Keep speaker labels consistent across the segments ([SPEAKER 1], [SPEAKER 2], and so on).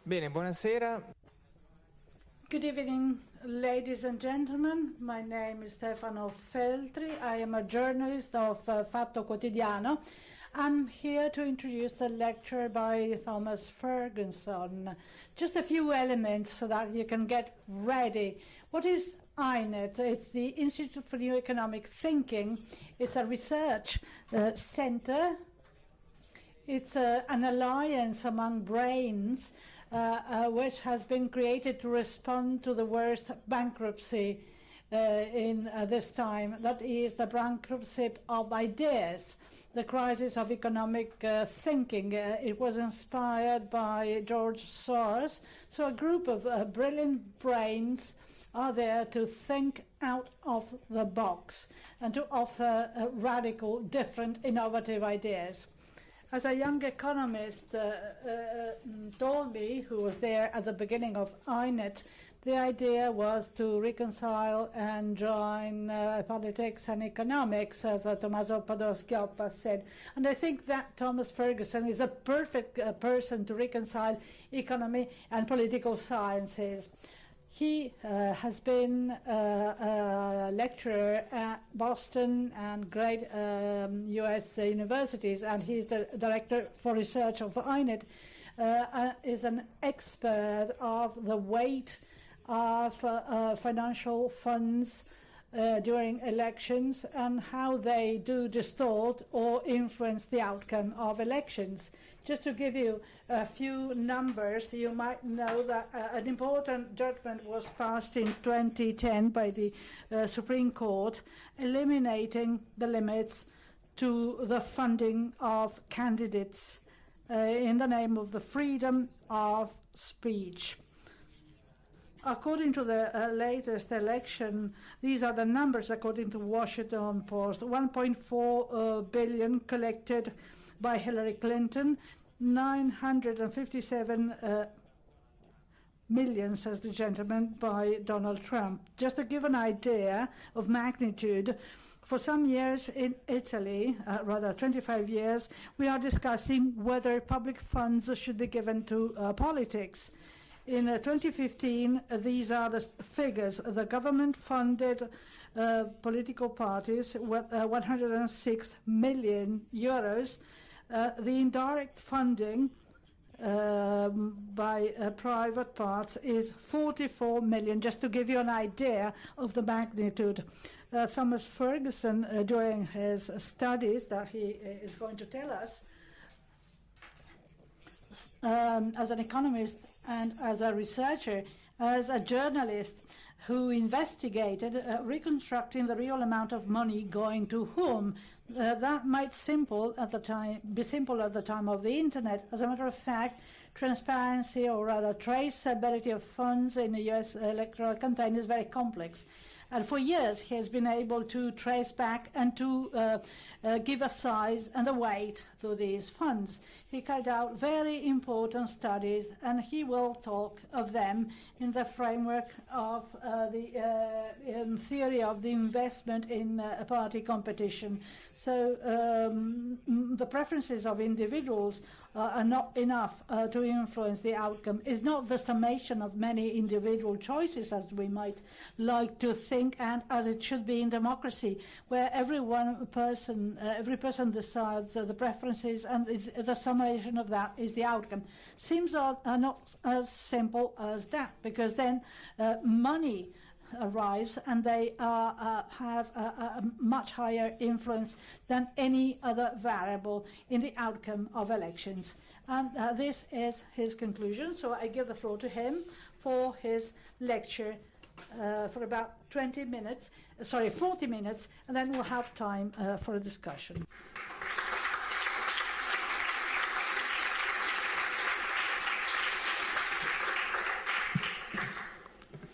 [SPEAKER 1] Bene, buonasera.
[SPEAKER 2] Good evening, ladies and gentlemen. My name is Stefano Feltri. I am a journalist of Fatto Quotidiano. I'm here to introduce a lecture by Thomas Ferguson. Just a few elements so that you can get ready. What is INET? It's the Institute for New Economic Thinking. It's a research center. It's an alliance among brains which has been created to respond to the worst bankruptcy in this time. That is the bankruptcy of ideas, the crisis of economic thinking. It was inspired by George Soros. So a group of brilliant brains are there to think out of the box and to offer radical, different, innovative ideas. As a young economist told me, who was there at the beginning of INET, the idea was to reconcile and join politics and economics, as Tommaso Padoa-Schioppa said. And I think that Thomas Ferguson is a perfect person to reconcile economy and political sciences. He has been a lecturer at Boston and great US universities, and he's the director for research of INET, is an expert of the weight of financial funds during elections and how they do distort or influence the outcome of elections. Just to give you a few numbers, you might know that an important judgment was passed in 2010 by the Supreme Court, eliminating the limits to the funding of candidates in the name of the freedom of speech. According to the latest election, these are the numbers according to Washington Post. 1.4 billion collected by Hillary Clinton, 957 million, says the gentleman, by Donald Trump. Just to give an idea of magnitude, for some years in Italy, rather 25 years, we are discussing whether public funds should be given to politics. In 2015, these are the figures. The government funded political parties with 106 million euros. The indirect funding by private parts is 44 million, just to give you an idea of the magnitude. Thomas Ferguson, during his studies that he is going to tell us, as an economist and as a researcher, as a journalist who investigated reconstructing the real amount of money going to whom. That might be simple at the time of the internet. As a matter of fact, transparency, or rather traceability of funds in the US electoral campaign is very complex. And for years, he has been able to trace back and to give a size and a weight to these funds. He carried out very important studies, and he will talk of them in the framework of the theory of the investment in a party competition. So the preferences of individuals are not enough to influence the outcome. It's not the summation of many individual choices as we might like to think, and as it should be in democracy, where every person decides the preferences, and the summation of that is the outcome. Seems are not as simple as that, because then money arrives and they have a much higher influence than any other variable in the outcome of elections. And this is his conclusion. So I give the floor to him for his lecture for about 40 minutes, and then we'll have time for a discussion.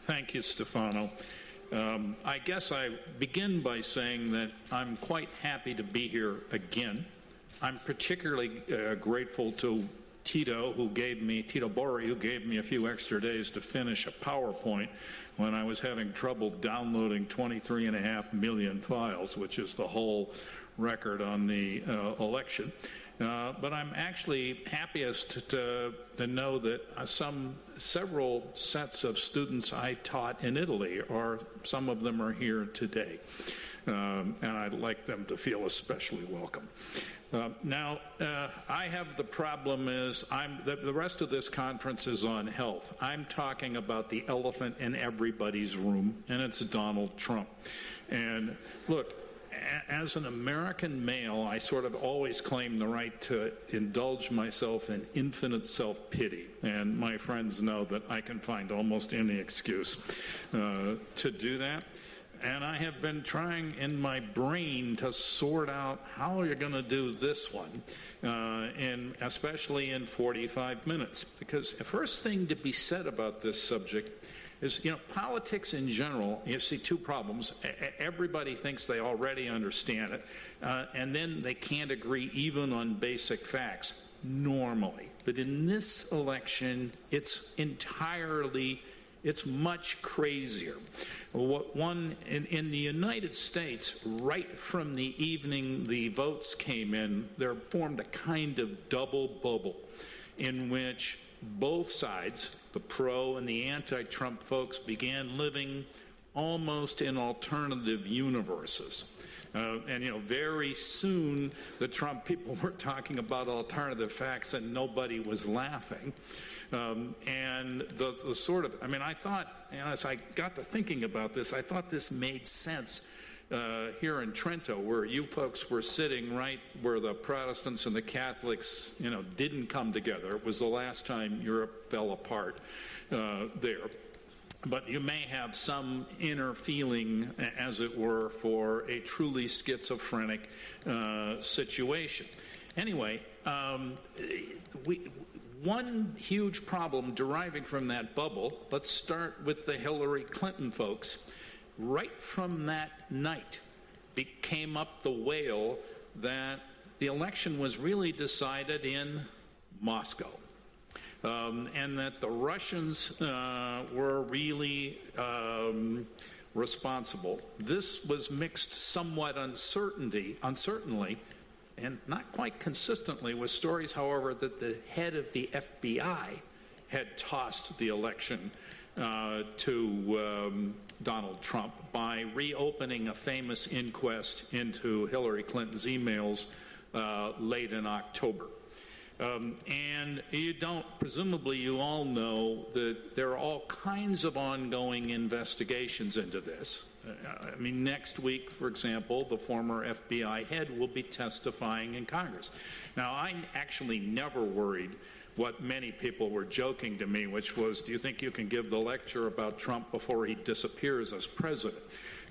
[SPEAKER 3] Thank you, Stefano. I guess I begin by saying that I'm quite happy to be here again. I'm particularly grateful to Tito Borri, who gave me a few extra days to finish a PowerPoint when I was having trouble downloading 23.5 million files, which is the whole record on the election. But I'm actually happiest to know that several sets of students I taught in Italy, or some of them are here today. And I'd like them to feel especially welcome. Now, I have the problem is the rest of this conference is on health. I'm talking about the elephant in everybody's room, and it's Donald Trump. And look, as an American male, I sort of always claim the right to indulge myself in infinite self-pity. And my friends know that I can find almost any excuse to do that. And I have been trying in my brain to sort out how you're going to do this one, especially in 45 minutes. Because the first thing to be said about this subject is, politics in general, you see two problems. Everybody thinks they already understand it, and then they can't agree even on basic facts, normally. But in this election, it's much crazier. In the United States, right from the evening the votes came in, there formed a kind of double bubble in which both sides, the pro and the anti-Trump folks, began living almost in alternative universes. And very soon the Trump people were talking about alternative facts and nobody was laughing. And the sort of, I thought, as I got to thinking about this, I thought this made sense here in Trento, where you folks were sitting right where the Protestants and the Catholics, didn't come together. It was the last time Europe fell apart there. But you may have some inner feeling, as it were, for a truly schizophrenic situation. Anyway, one huge problem deriving from that bubble, let's start with the Hillary Clinton folks. Right from that night, it came up the wail that the election was really decided in Moscow. And that the Russians were really responsible. This was mixed somewhat uncertainly, and not quite consistently, with stories, however, that the head of the FBI had tossed the election to Donald Trump by reopening a famous inquest into Hillary Clinton's emails late in October. And presumably you all know that there are all kinds of ongoing investigations into this. Next week, for example, the former FBI head will be testifying in Congress. Now, I actually never worried what many people were joking to me, which was, do you think you can give the lecture about Trump before he disappears as president?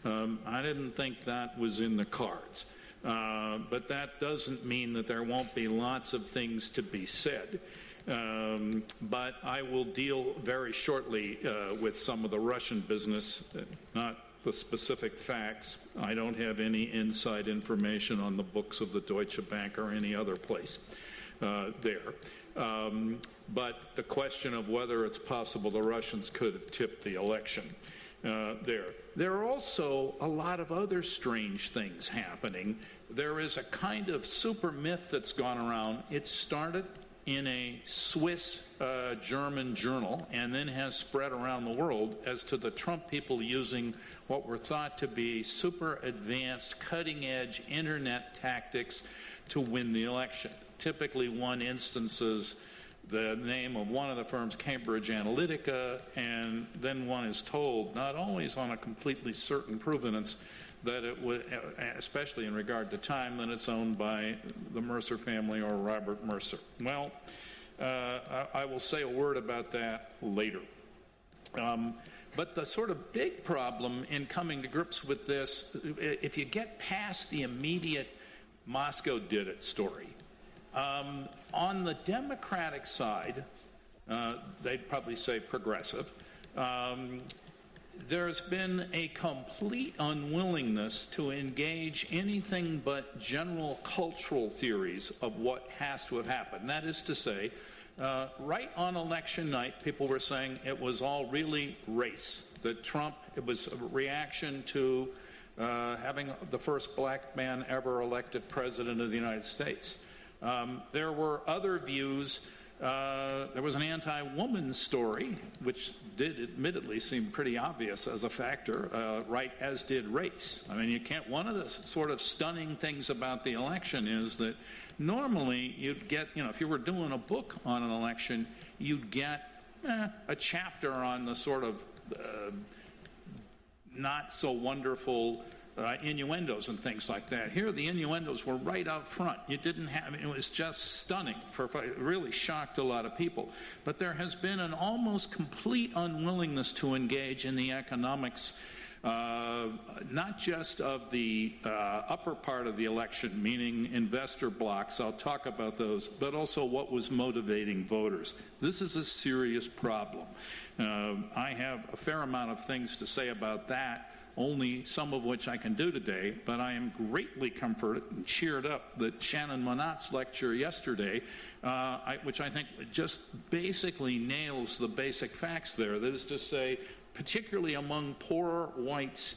[SPEAKER 3] I didn't think that was in the cards. But that doesn't mean that there won't be lots of things to be said. But I will deal very shortly with some of the Russian business, not the specific facts. I don't have any inside information on the books of the Deutsche Bank or any other place there. But the question of whether it's possible the Russians could have tipped the election there. There are also a lot of other strange things happening. There is a kind of super myth that's gone around. It started in a Swiss German journal and then has spread around the world as to the Trump people using what were thought to be super advanced, cutting-edge internet tactics to win the election. Typically, one instances the name of one of the firms, Cambridge Analytica, and then one is told, not always on a completely certain provenance, that it would, especially in regard to time, that it's owned by the Mercer family or Robert Mercer. Well, I will say a word about that later. But the sort of big problem in coming to grips with this, if you get past the immediate Moscow did it story, on the Democratic side, they'd probably say progressive, there's been a complete unwillingness to engage anything but general cultural theories of what has to have happened. That is to say, right on election night, people were saying it was all really race, that Trump, it was a reaction to having the first black man ever elected president of the United States. There were other views. There was an anti-woman story, which did admittedly seem pretty obvious as a factor, right, as did race. I mean, you can't, one of the sort of stunning things about the election is that normally you'd get, if you were doing a book on an election, you'd get a chapter on the sort of not so wonderful innuendos and things like that. Here, the innuendos were right out front. You didn't have, it was just stunning. It really shocked a lot of people. But there has been an almost complete unwillingness to engage in the economics, not just of the upper part of the election, meaning investor blocks, I'll talk about those, but also what was motivating voters. This is a serious problem. I have a fair amount of things to say about that, only some of which I can do today, but I am greatly comforted and cheered up that Shannon Monat's lecture yesterday, which I think just basically nails the basic facts there. That is to say, particularly among poorer whites,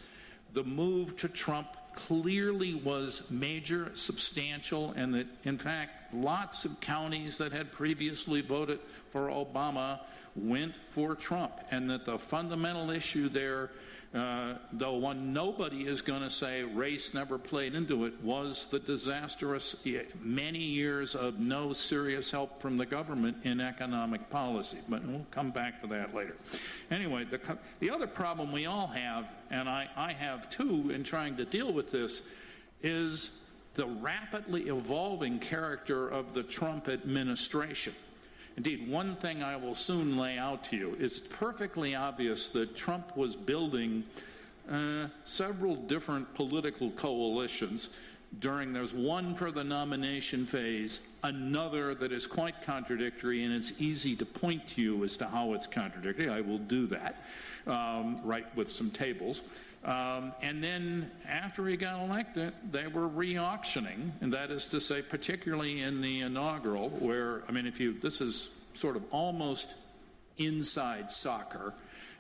[SPEAKER 3] the move to Trump clearly was major, substantial, and that, in fact, lots of counties that had previously voted for Obama went for Trump, and that the fundamental issue there, though one nobody is going to say race never played into it, was the disastrous many years of no serious help from the government in economic policy. But we'll come back to that later. Anyway, the other problem we all have, and I have too in trying to deal with this, is the rapidly evolving character of the Trump administration. Indeed, one thing I will soon lay out to you is perfectly obvious that Trump was building several different political coalitions there's one for the nomination phase, another that is quite contradictory, and it's easy to point to you as to how it's contradictory. I will do that, right, with some tables. And then after he got elected, they were re-auctioning, and that is to say, particularly in the inaugural, where, I mean, this is sort of almost inside soccer,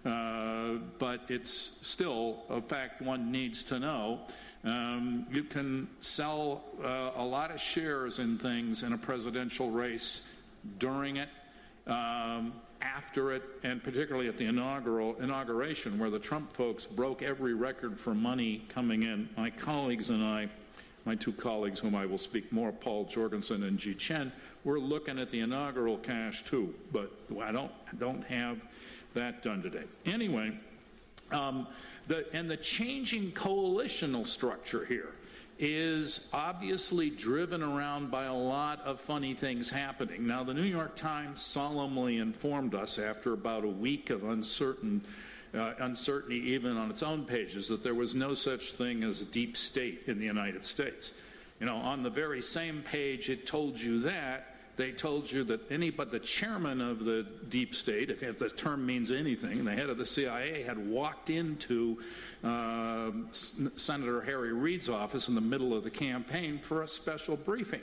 [SPEAKER 3] but it's still a fact one needs to know. You can sell a lot of shares in things in a presidential race during it, after it, and particularly at the inauguration, where the Trump folks broke every record for money coming in. My colleagues and I, my two colleagues whom I will speak more, Paul Jorgensen and Ji Chen, we're looking at the inaugural cash too, but I don't have that done today. Anyway, the changing coalitional structure here is obviously driven around by a lot of funny things happening. Now, the New York Times solemnly informed us after about a week of uncertainty even on its own pages that there was no such thing as a deep state in the United States. You know, on the very same page it told you that, they told you that the chairman of the deep state, if the term means anything, the head of the CIA, had walked into Senator Harry Reid's office in the middle of the campaign for a special briefing.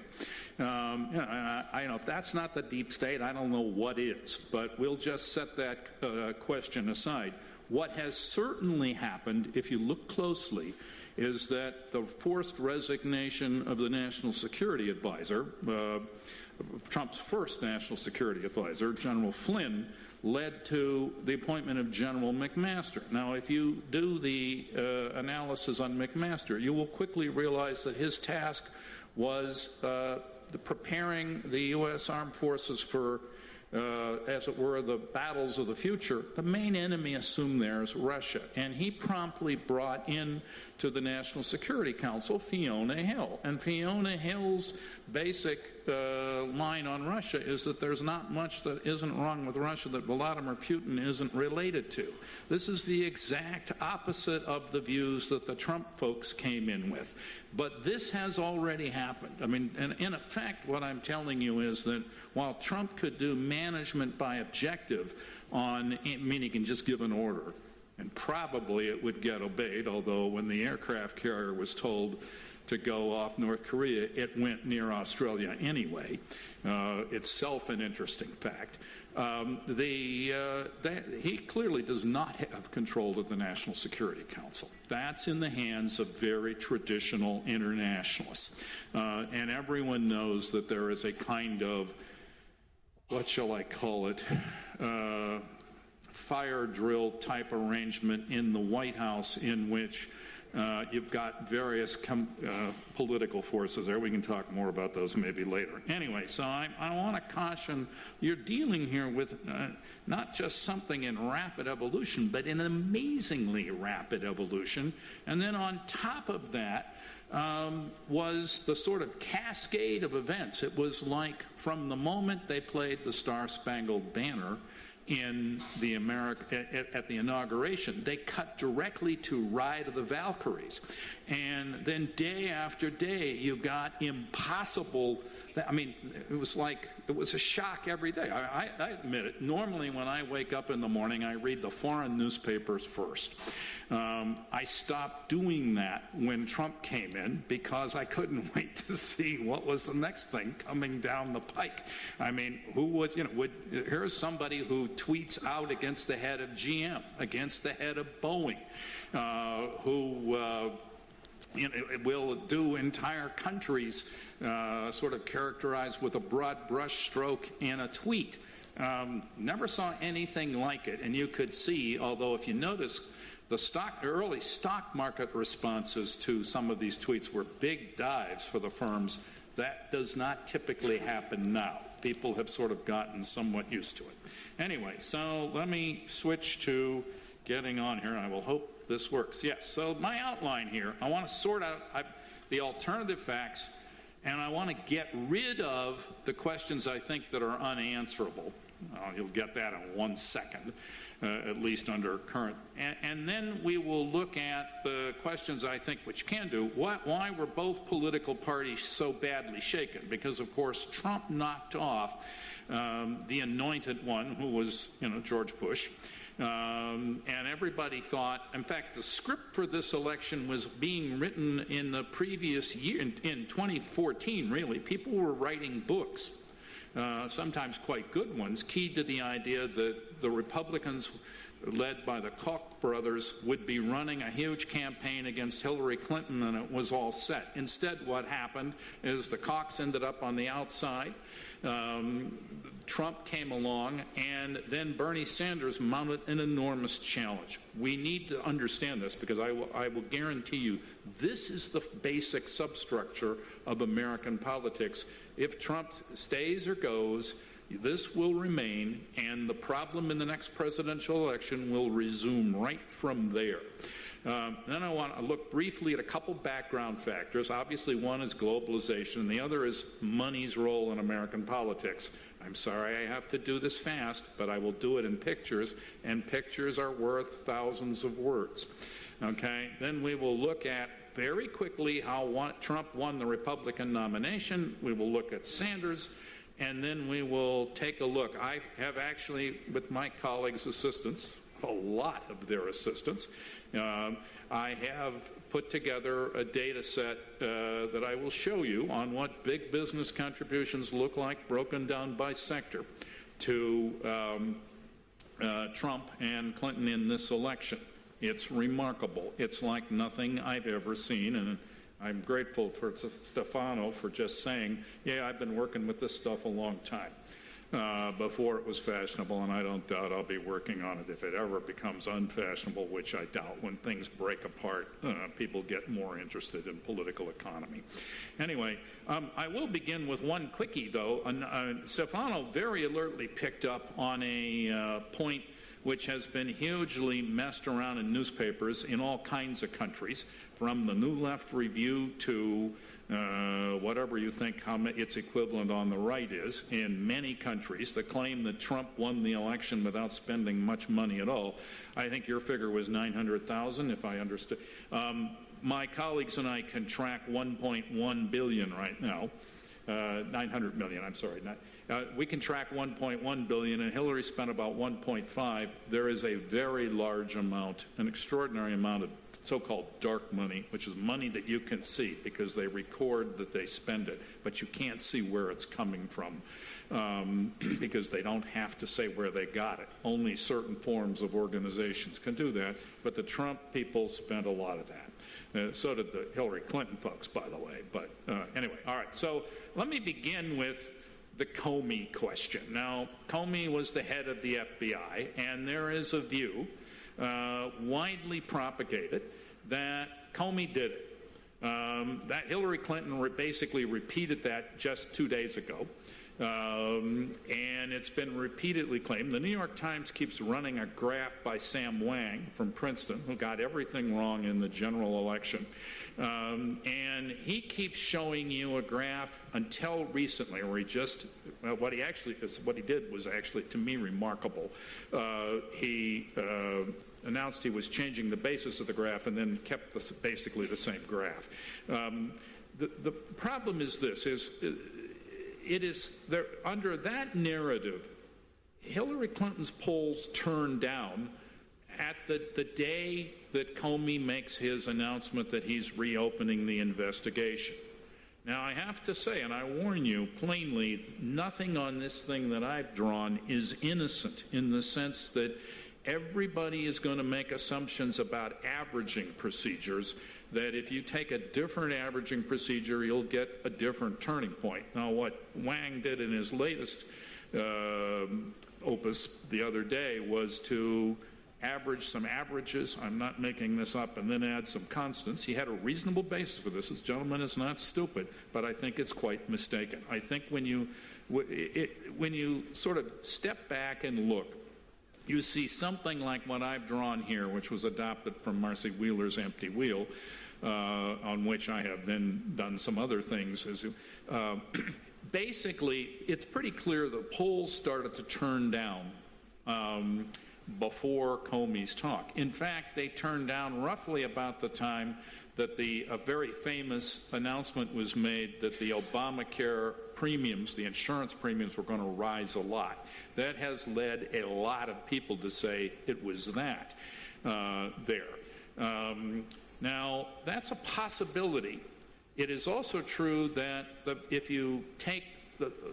[SPEAKER 3] If that's not the deep state, I don't know what is, but we'll just set that question aside. What has certainly happened, if you look closely, is that the forced resignation of the National Security Advisor, Trump's first National Security Advisor, General Flynn, led to the appointment of General McMaster. Now, if you do the analysis on McMaster, you will quickly realize that his task was preparing the U.S. Armed Forces for, as it were, the battles of the future. The main enemy assumed there is Russia, and he promptly brought in to the National Security Council Fiona Hill. And Fiona Hill's basic line on Russia is that there's not much that isn't wrong with Russia that Vladimir Putin isn't related to. This is the exact opposite of the views that the Trump folks came in with. But this has already happened. I mean, and in effect, what I'm telling you is that while Trump could do management by objective meaning he can just give an order, and probably it would get obeyed, although when the aircraft carrier was told to go off North Korea. It went near Australia anyway. Itself an interesting fact. He clearly does not have control of the National Security Council. That's in the hands of very traditional internationalists. And everyone knows that there is a kind of, what shall I call it, fire drill type arrangement in the White House in which you've got various political forces there. We can talk more about those maybe later. Anyway, so I want to caution, you're dealing here with not just something in rapid evolution, but in amazingly rapid evolution. And then on top of that was the sort of cascade of events. It was like from the moment they played the Star-Spangled Banner in the at the inauguration, they cut directly to Ride of the Valkyries. And then day after day, you got impossible, I mean, it was a shock every day. I admit it. Normally when I wake up in the morning, I read the foreign newspapers first. I stopped doing that when Trump came in because I couldn't wait to see what was the next thing coming down the pike. I mean, who would, here's somebody who tweets out against the head of GM, against the head of Boeing, who will do entire countries sort of characterized with a broad brush stroke in a tweet. Never saw anything like it, and you could see, although if you notice, the early stock market responses to some of these tweets were big dives for the firms. That does not typically happen now. People have sort of gotten somewhat used to it. Anyway, so let me switch to getting on here. I will hope this works. Yes, so my outline here, I want to sort out the alternative facts, and I want to get rid of the questions I think that are unanswerable. You'll get that in 1 second, at least under current. And then we will look at the questions I think which can do. Why were both political parties so badly shaken? Because, of course, Trump knocked off the anointed one, who was, George Bush. And everybody thought, in fact, the script for this election was being written in the previous year, in 2014, really. People were writing books, sometimes quite good ones, keyed to the idea that the Republicans, led by the Koch brothers, would be running a huge campaign against Hillary Clinton, and it was all set. Instead, what happened is the Kochs ended up on the outside. Trump came along, and then Bernie Sanders mounted an enormous challenge. We need to understand this, because I will guarantee you this is the basic substructure of American politics. If Trump stays or goes, this will remain, and the problem in the next presidential election will resume right from there. Then I want to look briefly at a couple background factors. Obviously, one is globalization, and the other is money's role in American politics. I'm sorry I have to do this fast, but I will do it in pictures, and pictures are worth thousands of words. Okay? Then we will look at very quickly how Trump won the Republican nomination. We will look at Sanders, and then we will take a look. I have actually, with my colleagues' assistants, a lot of their assistants, I have put together a data set that I will show you on what big business contributions look like broken down by sector to Trump and Clinton in this election. It's remarkable. It's like nothing I've ever seen, and I'm grateful for Stefano for just saying, yeah, I've been working with this stuff a long time. Before it was fashionable, and I don't doubt I'll be working on it if it ever becomes unfashionable, which I doubt. When things break apart, people get more interested in political economy. Anyway, I will begin with one quickie, though. Stefano very alertly picked up on a point which has been hugely messed around in newspapers in all kinds of countries, from the New Left Review to whatever you think how its equivalent on the right is in many countries. The claim that Trump won the election without spending much money at all. I think your figure was 900,000, if I understood. My colleagues and I can track 1.1 billion right now. 900 million, I'm sorry. We can track 1.1 billion, and Hillary spent about 1.5. There is a very large amount, an extraordinary amount of so-called dark money, which is money that you can see because they record that they spend it, but you can't see where it's coming from because they don't have to say where they got it. Only certain forms of organizations can do that, but the Trump people spent a lot of that. So did the Hillary Clinton folks, by the way. But anyway, all right, so let me begin with the Comey question. Now, Comey was the head of the FBI, and there is a view widely propagated that Comey did it. That Hillary Clinton basically repeated that just 2 days ago. And it's been repeatedly claimed. The New York Times keeps running a graph by Sam Wang from Princeton, who got everything wrong in the general election. And he keeps showing you a graph until recently, where he just, what he did was actually, to me, remarkable. He announced he was changing the basis of the graph and then kept basically the same graph. The problem is this, it is there, under that narrative, Hillary Clinton's polls turn down at the day that Comey makes his announcement that he's reopening the investigation. Now, I have to say, and I warn you plainly, nothing on this thing that I've drawn is innocent in the sense that everybody is going to make assumptions about averaging procedures, that if you take a different averaging procedure, you'll get a different turning point. Now, what Wang did in his latest opus the other day was to average some averages, I'm not making this up, and then add some constants. He had a reasonable basis for this. This gentleman is not stupid, but I think it's quite mistaken. I think when you sort of step back and look, you see something like what I've drawn here, which was adopted from Marcy Wheeler's Empty Wheel, on which I have then done some other things. Basically, it's pretty clear the polls started to turn down before Comey's talk. In fact, they turned down roughly about the time that a very famous announcement was made that the Obamacare premiums, the insurance premiums, were going to rise a lot. That has led a lot of people to say it was that there. Now, that's a possibility. It is also true that if you take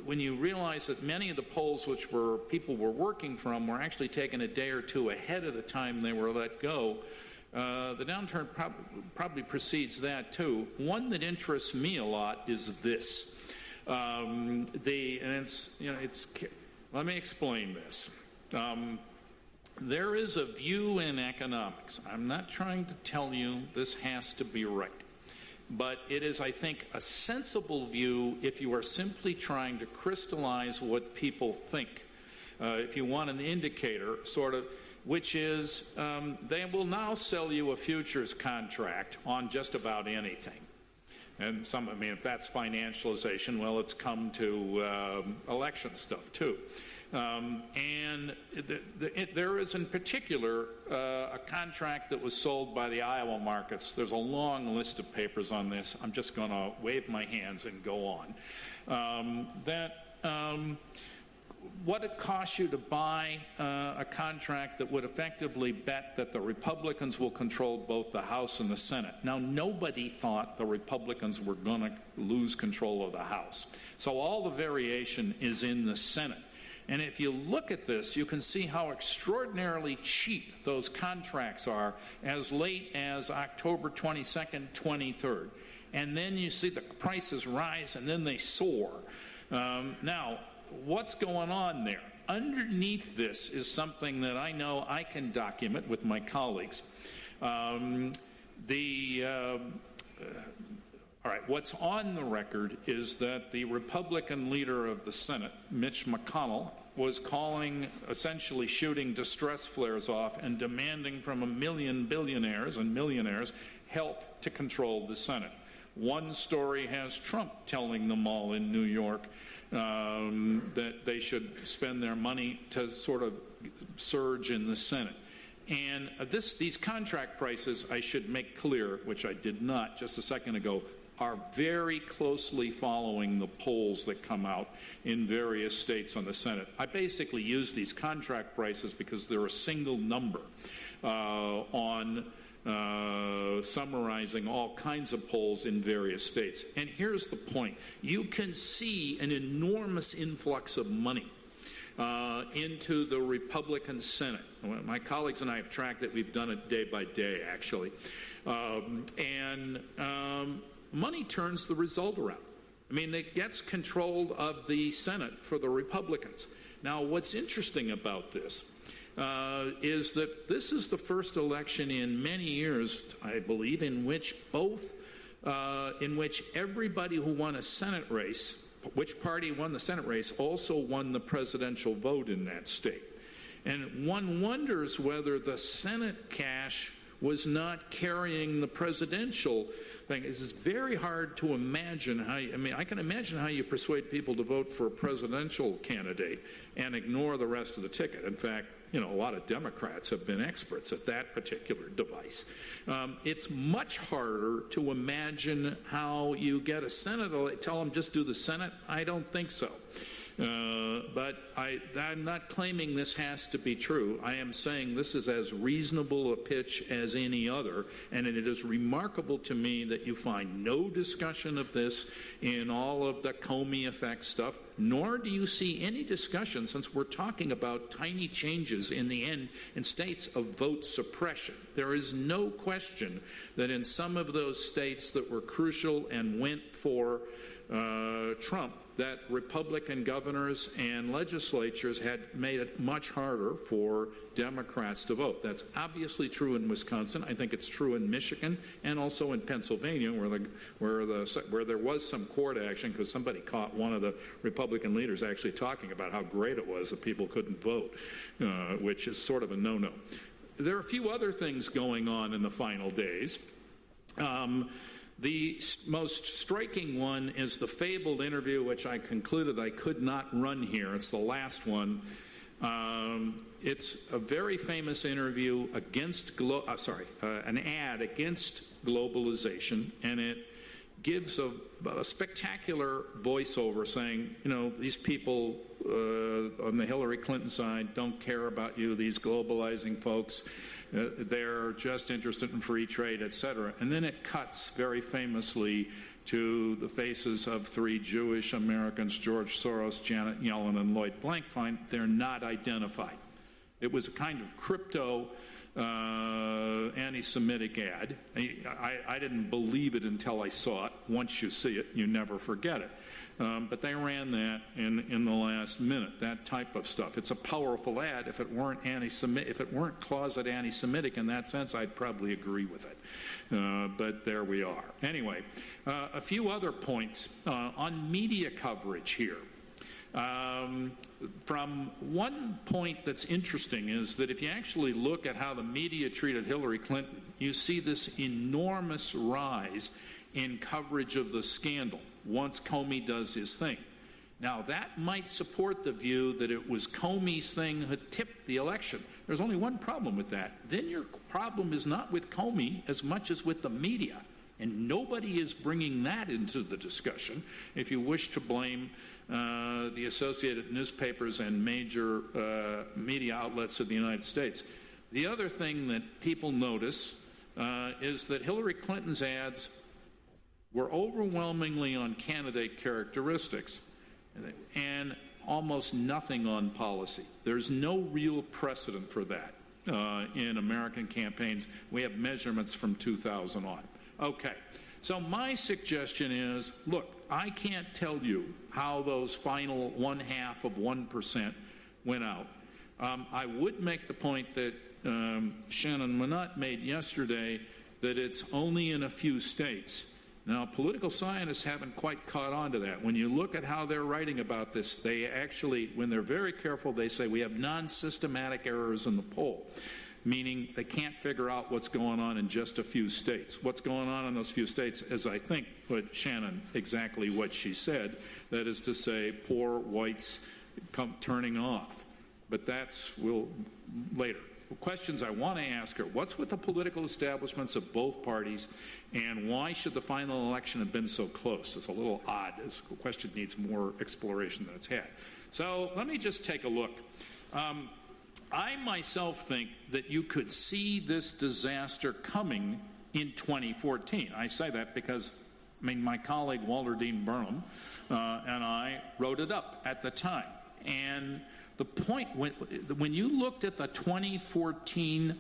[SPEAKER 3] when you realize that many of the polls which people were working from were actually taken a day or two ahead of the time they were let go, the downturn probably precedes that too. One that interests me a lot is this. Let me explain this. There is a view in economics. I'm not trying to tell you this has to be right, but it is, I think, a sensible view if you are simply trying to crystallize what people think. If you want an indicator, sort of, which is they will now sell you a futures contract on just about anything. And if that's financialization, well, it's come to election stuff too. And there is in particular a contract that was sold by the Iowa markets. There's a long list of papers on this. I'm just going to wave my hands and go on. What it costs you to buy a contract that would effectively bet that the Republicans will control both the House and the Senate. Now, nobody thought the Republicans were going to lose control of the House. So all the variation is in the Senate. And if you look at this, you can see how extraordinarily cheap those contracts are as late as October 22nd, 23rd. And then you see the prices rise and then they soar. Now, what's going on there? Underneath this is something that I know I can document with my colleagues. All right, what's on the record is that the Republican leader of the Senate, Mitch McConnell, was essentially shooting distress flares off and demanding from 1 million billionaires and millionaires help to control the Senate. One story has Trump telling them all in New York that they should spend their money to sort of surge in the Senate. And these contract prices, I should make clear, which I did not just a second ago, are very closely following the polls that come out in various states on the Senate. I basically use these contract prices because they're a single number on summarizing all kinds of polls in various states. And here's the point. You can see an enormous influx of money into the Republican Senate. My colleagues and I have tracked it. We've done it day by day, actually. Money turns the result around. I mean, it gets control of the Senate for the Republicans. Now, what's interesting about this is that this is the first election in many years, I believe, in which everybody who won a Senate race, which party won the Senate race, also won the presidential vote in that state. And one wonders whether the Senate cash was not carrying the presidential thing. It's very hard to imagine how, I can imagine how you persuade people to vote for a presidential candidate and ignore the rest of the ticket. In fact, a lot of Democrats have been experts at that particular device. It's much harder to imagine how you get a senator, tell them just do the Senate. I don't think so. But I'm not claiming this has to be true. I am saying this is as reasonable a pitch as any other, and it is remarkable to me that you find no discussion of this in all of the Comey effect stuff, nor do you see any discussion, since we're talking about tiny changes in the end in states, of vote suppression. There is no question that in some of those states that were crucial and went for Trump, that Republican governors and legislatures had made it much harder for Democrats to vote. That's obviously true in Wisconsin. I think it's true in Michigan and also in Pennsylvania, where there was some court action because somebody caught one of the Republican leaders actually talking about how great it was that people couldn't vote, which is sort of a no-no. There are a few other things going on in the final days. The most striking one is the fabled interview, which I concluded I could not run here. It's the last one. It's a very famous interview against, an ad against globalization, and it gives a spectacular voiceover saying, these people on the Hillary Clinton side don't care about you, these globalizing folks. They're just interested in free trade, etc. And then it cuts very famously to the faces of three Jewish Americans, George Soros, Janet Yellen, and Lloyd Blankfein. They're not identified. It was a kind of crypto anti-Semitic ad. I didn't believe it until I saw it. Once you see it, you never forget it. But they ran that in the last minute, that type of stuff. It's a powerful ad. If it weren't closet anti-Semitic in that sense, I'd probably agree with it. But there we are. Anyway, a few other points on media coverage here. From one point that's interesting is that if you actually look at how the media treated Hillary Clinton, you see this enormous rise in coverage of the scandal once Comey does his thing. Now, that might support the view that it was Comey's thing that tipped the election. There's only one problem with that. Then your problem is not with Comey as much as with the media. And nobody is bringing that into the discussion. If you wish to blame the Associated Newspapers and major media outlets of the United States. The other thing that people notice is that Hillary Clinton's ads were overwhelmingly on candidate characteristics and almost nothing on policy. There's no real precedent for that in American campaigns. We have measurements from 2000 on. Okay, so my suggestion is, look, I can't tell you how those final 0.5% went out. I would make the point that Shannon Minot made yesterday, that it's only in a few states. Now, political scientists haven't quite caught on to that. When you look at how they're writing about this, they actually, when they're very careful, they say we have non-systematic errors in the poll, meaning they can't figure out what's going on in just a few states. What's going on in those few states is, I think, what Shannon, exactly what she said, that is to say, poor whites turning off. But that's, later. Questions I want to ask are, what's with the political establishments of both parties, and why should the final election have been so close? It's a little odd. This question needs more exploration than it's had. So let me just take a look. I myself think that you could see this disaster coming in 2014. I say that because, I mean, my colleague Walter Dean Burnham and I wrote it up at the time. And the point, when you looked at the 2014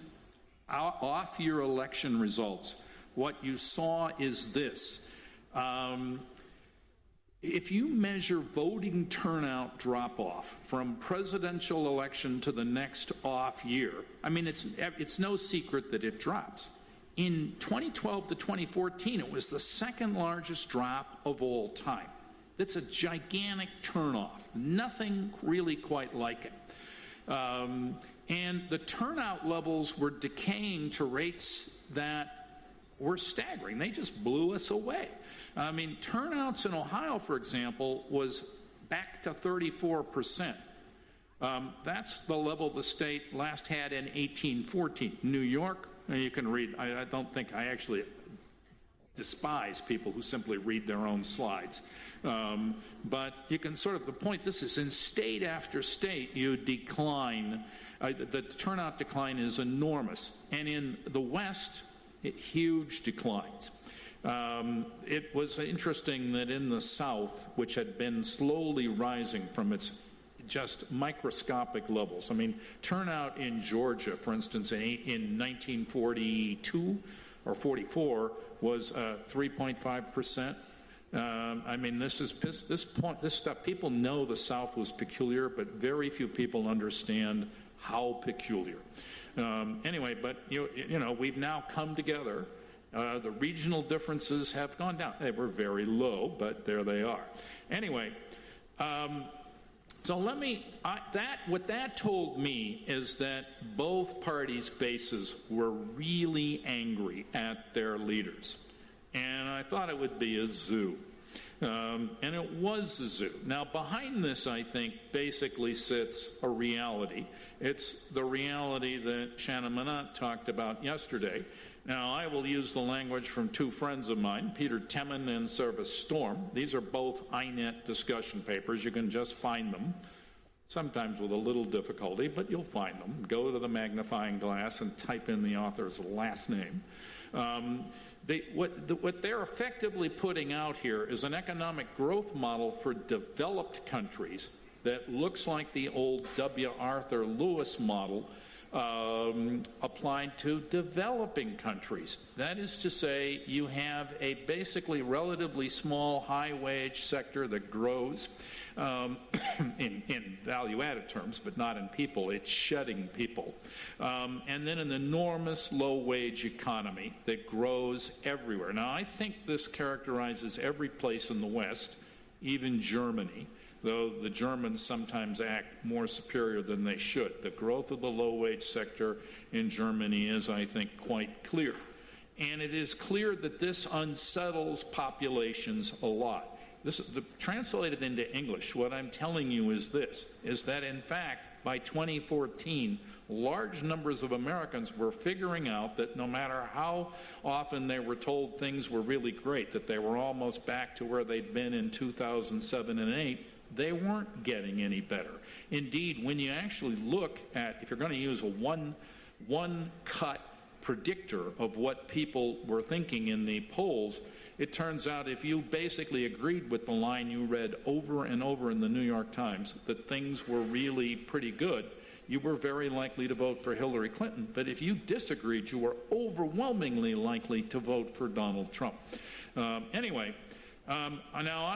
[SPEAKER 3] off-year election results, what you saw is this. If you measure voting turnout drop-off from presidential election to the next off year, I mean, it's no secret that it drops. In 2012 to 2014, it was the second largest drop of all time. That's a gigantic turnoff. Nothing really quite like it. And the turnout levels were decaying to rates that were staggering. They just blew us away. I mean, turnouts in Ohio, for example, was back to 34%. That's the level the state last had in 1814. New York, you can read, I don't think I actually despise people who simply read their own slides. But you can sort of, the point, this is in state after state, you decline. The turnout decline is enormous. And in the West, huge declines. It was interesting that in the South, which had been slowly rising from its just microscopic levels. I mean, turnout in Georgia, for instance, in 1942 or 44 was 3.5%. I mean, this stuff. People know the South was peculiar, but very few people understand how peculiar. Anyway, but you know, we've now come together. The regional differences have gone down. They were very low, but there they are. Anyway, so let me. What that told me is that both parties' bases were really angry at their leaders, and I thought it would be a zoo. And it was a zoo. Now, behind this, I think, basically sits a reality. It's the reality that Shannon Minot talked about yesterday. Now, I will use the language from two friends of mine, Peter Temin and Service Storm. These are both INET discussion papers. You can just find them, sometimes with a little difficulty, but you'll find them. Go to the magnifying glass and type in the author's last name. What they're effectively putting out here is an economic growth model for developed countries that looks like the old W. Arthur Lewis model applied to developing countries. That is to say, you have a basically relatively small high-wage sector that grows in value-added terms, but not in people. It's shedding people. And then an enormous low-wage economy that grows everywhere. Now, I think this characterizes every place in the West, even Germany, though the Germans sometimes act more superior than they should. The growth of the low-wage sector in Germany is, I think, quite clear. And it is clear that this unsettles populations a lot. Translated into English, what I'm telling you is this, is that, in fact, by 2014, large numbers of Americans were figuring out that no matter how often they were told things were really great, that they were almost back to where they'd been in 2007 and 8, they weren't getting any better. Indeed, when you actually look at, if you're going to use a one-cut predictor of what people were thinking in the polls, it turns out if you basically agreed with the line you read over and over in the New York Times, that things were really pretty good, you were very likely to vote for Hillary Clinton. But if you disagreed, you were overwhelmingly likely to vote for Donald Trump. Anyway, now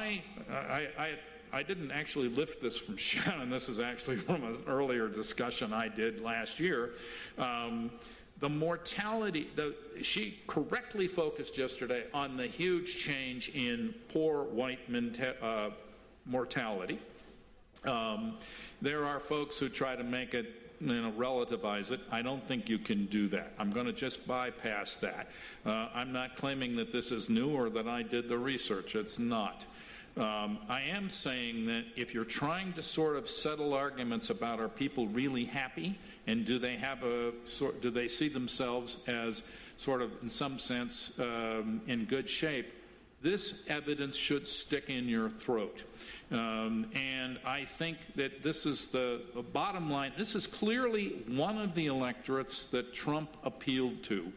[SPEAKER 3] I didn't actually lift this from Shannon. This is actually from an earlier discussion I did last year. The mortality, she correctly focused yesterday on the huge change in poor white mortality. There are folks who try to make it, relativize it. I don't think you can do that. I'm going to just bypass that. I'm not claiming that this is new or that I did the research. It's not. I am saying that if you're trying to sort of settle arguments about are people really happy and do they see themselves as sort of in some sense in good shape, this evidence should stick in your throat. And I think that this is the bottom line. This is clearly one of the electorates that Trump appealed to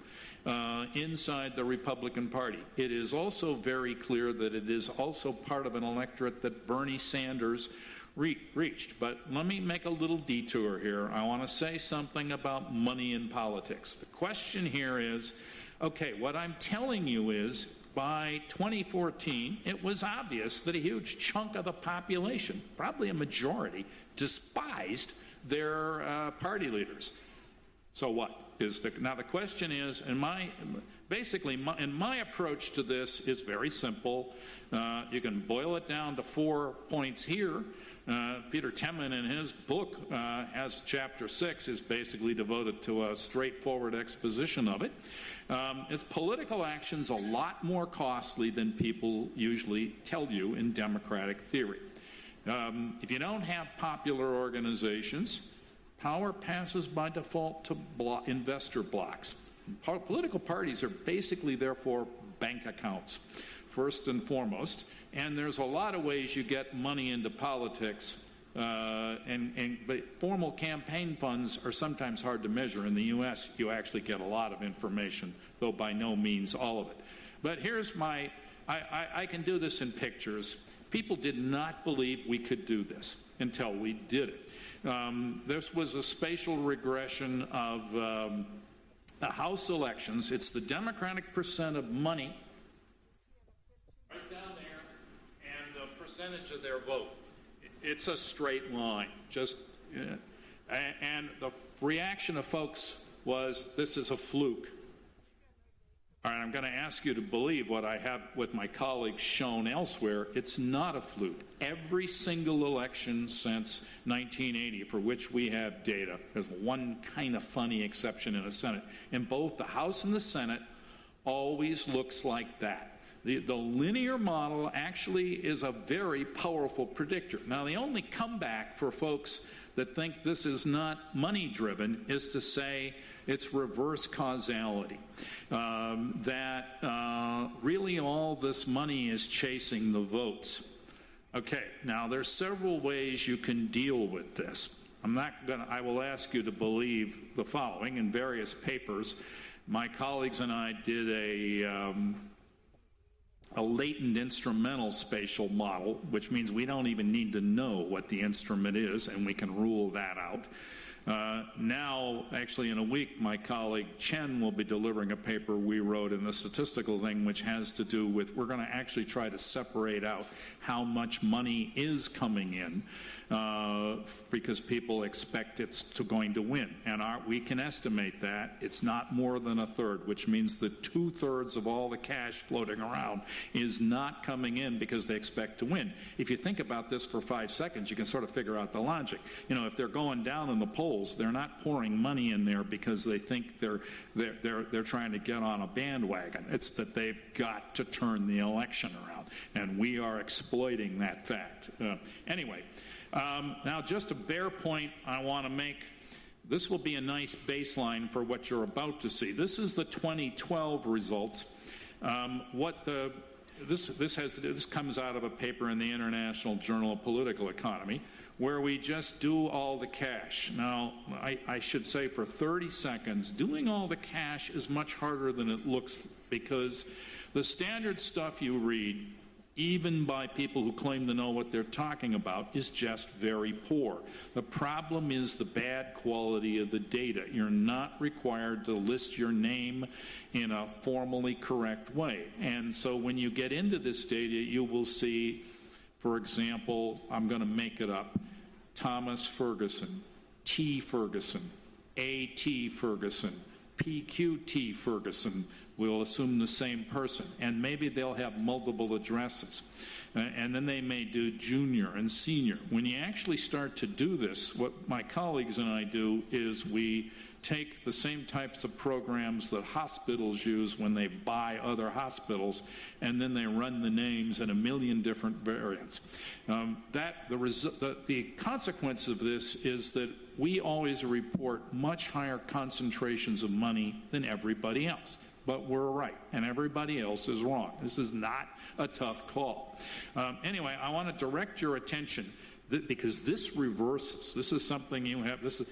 [SPEAKER 3] inside the Republican Party. It is also very clear that it is also part of an electorate that Bernie Sanders reached. But let me make a little detour here. I want to say something about money in politics. The question here is, okay, what I'm telling you is, by 2014, it was obvious that a huge chunk of the population, probably a majority, despised their party leaders. So what? Now the question is, and my approach to this is very simple. You can boil it down to 4 points here. Peter Temin in his book has chapter 6 is basically devoted to a straightforward exposition of it. Is political actions a lot more costly than people usually tell you in democratic theory? If you don't have popular organizations, power passes by default to investor blocks. Political parties are basically, therefore, bank accounts, first and foremost. And there's a lot of ways you get money into politics, but formal campaign funds are sometimes hard to measure. In the U.S., you actually get a lot of information, though by no means all of it. But here's I can do this in pictures. People did not believe we could do this until we did it. This was a spatial regression of the House elections. It's the Democratic percent of money right down there and the percentage of their vote. It's a straight line. And the reaction of folks was, this is a fluke. All right, I'm going to ask you to believe what I have with my colleagues shown elsewhere. It's not a fluke. Every single election since 1980 for which we have data, there's one kind of funny exception in the Senate. In both the House and the Senate, always looks like that. The linear model actually is a very powerful predictor. Now, the only comeback for folks that think this is not money-driven is to say it's reverse causality, that really all this money is chasing the votes. Okay, now there's several ways you can deal with this. I will ask you to believe the following. In various papers, my colleagues and I did a latent instrumental spatial model, which means we don't even need to know what the instrument is, and we can rule that out. Now, actually in a week, my colleague Chen will be delivering a paper we wrote in the statistical thing, which has to do with, we're going to actually try to separate out how much money is coming in because people expect it's going to win. And we can estimate that it's not more than a third, which means that 2/3 of all the cash floating around is not coming in because they expect to win. If you think about this for 5 seconds, you can sort of figure out the logic. You know, if they're going down in the polls, they're not pouring money in there because they think they're trying to get on a bandwagon. It's that they've got to turn the election around, and we are exploiting that fact. Anyway, now just a bare point I want to make. This will be a nice baseline for what you're about to see. This is the 2012 results. This comes out of a paper in the International Journal of Political Economy, where we just do all the cash. Now, I should say for 30 seconds, doing all the cash is much harder than it looks, because the standard stuff you read, even by people who claim to know what they're talking about, is just very poor. The problem is the bad quality of the data. You're not required to list your name in a formally correct way. And so when you get into this data, you will see, for example, I'm going to make it up, Thomas Ferguson, T. Ferguson, A.T. Ferguson, P.Q.T. Ferguson. We'll assume the same person, and maybe they'll have multiple addresses. And then they may do junior and senior. When you actually start to do this, what my colleagues and I do is we take the same types of programs that hospitals use when they buy other hospitals, and then they run the names in a million different variants. The consequence of this is that we always report much higher concentrations of money than everybody else. but we're right, and everybody else is wrong. This is not a tough call. Anyway, I want to direct your attention, because this reverses. This is something you have. This is,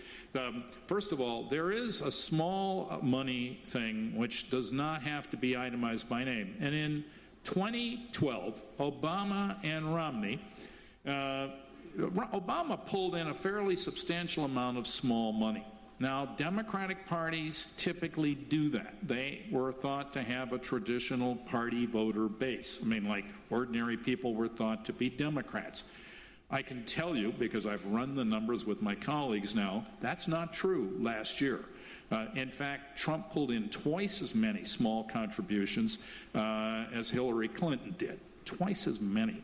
[SPEAKER 3] first of all, there is a small money thing which does not have to be itemized by name. And in 2012, Obama and Romney, Obama pulled in a fairly substantial amount of small money. Now, Democratic parties typically do that. They were thought to have a traditional party voter base. I mean, like ordinary people were thought to be Democrats. I can tell you, because I've run the numbers with my colleagues now, that's not true last year. In fact, Trump pulled in twice as many small contributions as Hillary Clinton did. Twice as many.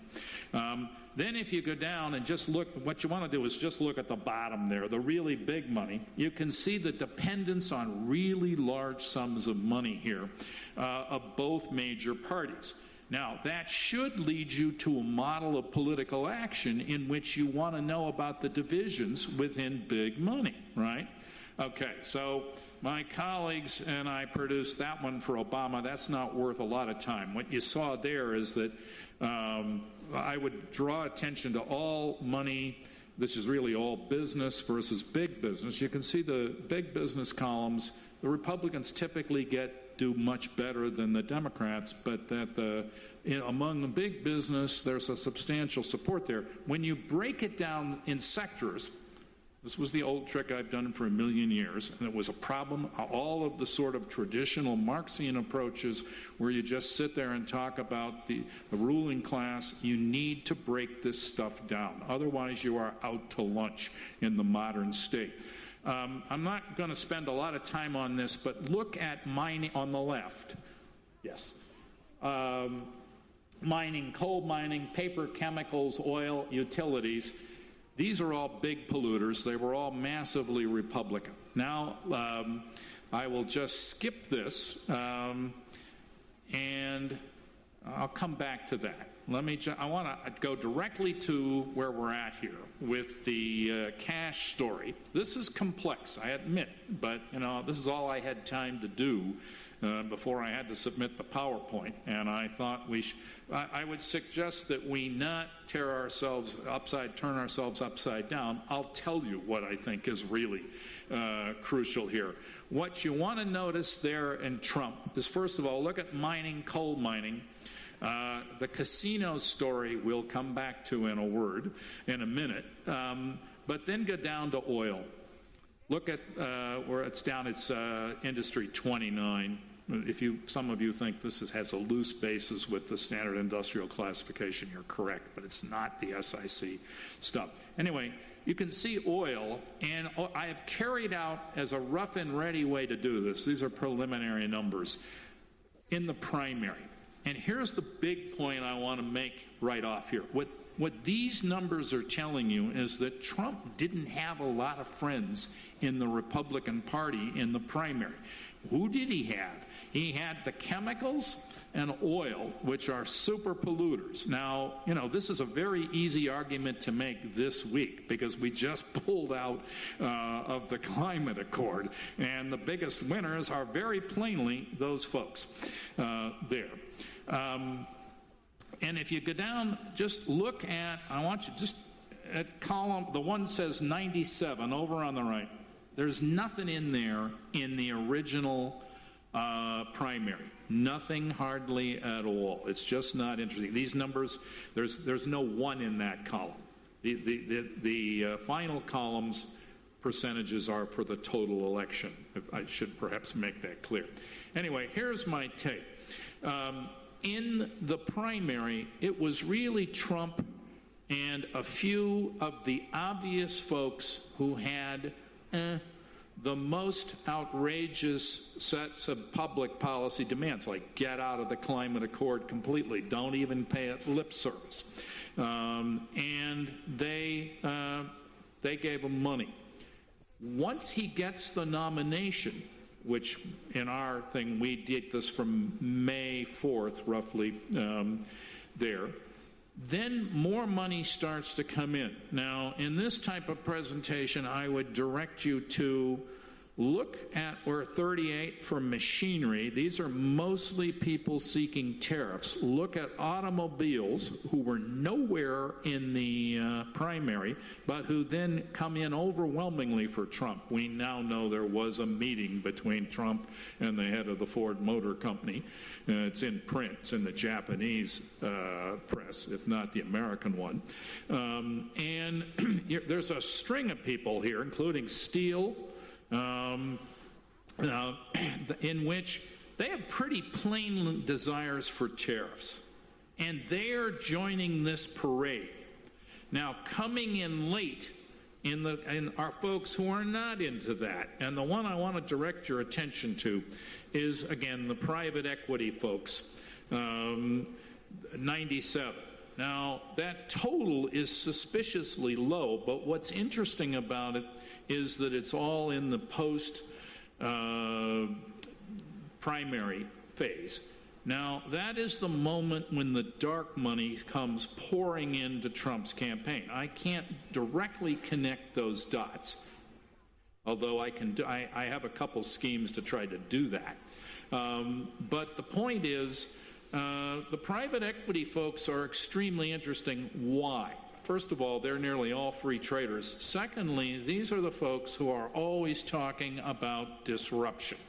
[SPEAKER 3] Then if you go down and just look, what you want to do is just look at the bottom there, the really big money. You can see the dependence on really large sums of money here of both major parties. Now, that should lead you to a model of political action in which you want to know about the divisions within big money, right? Okay, so my colleagues and I produced that one for Obama. That's not worth a lot of time. What you saw there is that I would draw attention to all money. This is really all business versus big business. You can see the big business columns. The Republicans typically do much better than the Democrats, but that among the big business, there's a substantial support there. When you break it down in sectors, this was the old trick I've done for a million years, and it was a problem. All of the sort of traditional Marxian approaches where you just sit there and talk about the ruling class, you need to break this stuff down. Otherwise, you are out to lunch in the modern state. I'm not going to spend a lot of time on this, but look at mining on the left. Yes. Mining, coal mining, paper, chemicals, oil, utilities. These are all big polluters. They were all massively Republican. Now, I will just skip this, and I'll come back to that. I want to go directly to where we're at here with the cash story. This is complex, I admit, but this is all I had time to do before I had to submit the PowerPoint, and I thought I would suggest that we not turn ourselves upside down. I'll tell you what I think is really crucial here. What you want to notice there in Trump is, first of all, look at mining, coal mining. The casino story we'll come back to in a minute, but then go down to oil. Look at where it's down. It's industry 29. Some of you think this has a loose basis with the standard industrial classification, you're correct, but it's not the SIC stuff. Anyway, you can see oil, and I have carried out as a rough and ready way to do this. These are preliminary numbers in the primary. And here's the big point I want to make right off here. What these numbers are telling you is that Trump didn't have a lot of friends in the Republican Party in the primary. Who did he have? He had the chemicals and oil, which are super polluters. Now, this is a very easy argument to make this week because we just pulled out of the climate accord, and the biggest winners are very plainly those folks there. And if you go down, just look at, I want you just at column, the one says 97 over on the right. There's nothing in there in the original primary. Nothing hardly at all. It's just not interesting. These numbers, there's no one in that column. The final columns percentages are for the total election. I should perhaps make that clear. Anyway, here's my take. In the primary, it was really Trump and a few of the obvious folks who had the most outrageous sets of public policy demands, like get out of the climate accord completely, don't even pay it lip service. And they gave him money. Once he gets the nomination, which in our thing, we did this from May 4th, roughly, there, then more money starts to come in. Now, in this type of presentation, I would direct you to Look at where 38 for machinery. These are mostly people seeking tariffs. Look at automobiles, who were nowhere in the primary, but who then come in overwhelmingly for Trump. We now know there was a meeting between Trump and the head of the Ford Motor Company. It's in print. It's in the Japanese press, if not the American one. And there's a string of people here, including steel, in which they have pretty plain desires for tariffs, and they're joining this parade. Now, coming in late in are folks who are not into that, and the one I want to direct your attention to is, again, the private equity folks, 97. Now, that total is suspiciously low, but what's interesting about it is that it's all in the post-primary phase. Now, that is the moment when the dark money comes pouring into Trump's campaign. I can't directly connect those dots, although I have a couple schemes to try to do that. But the point is, the private equity folks are extremely interesting. Why? First of all, they're nearly all free traders. Secondly, these are the folks who are always talking about disruption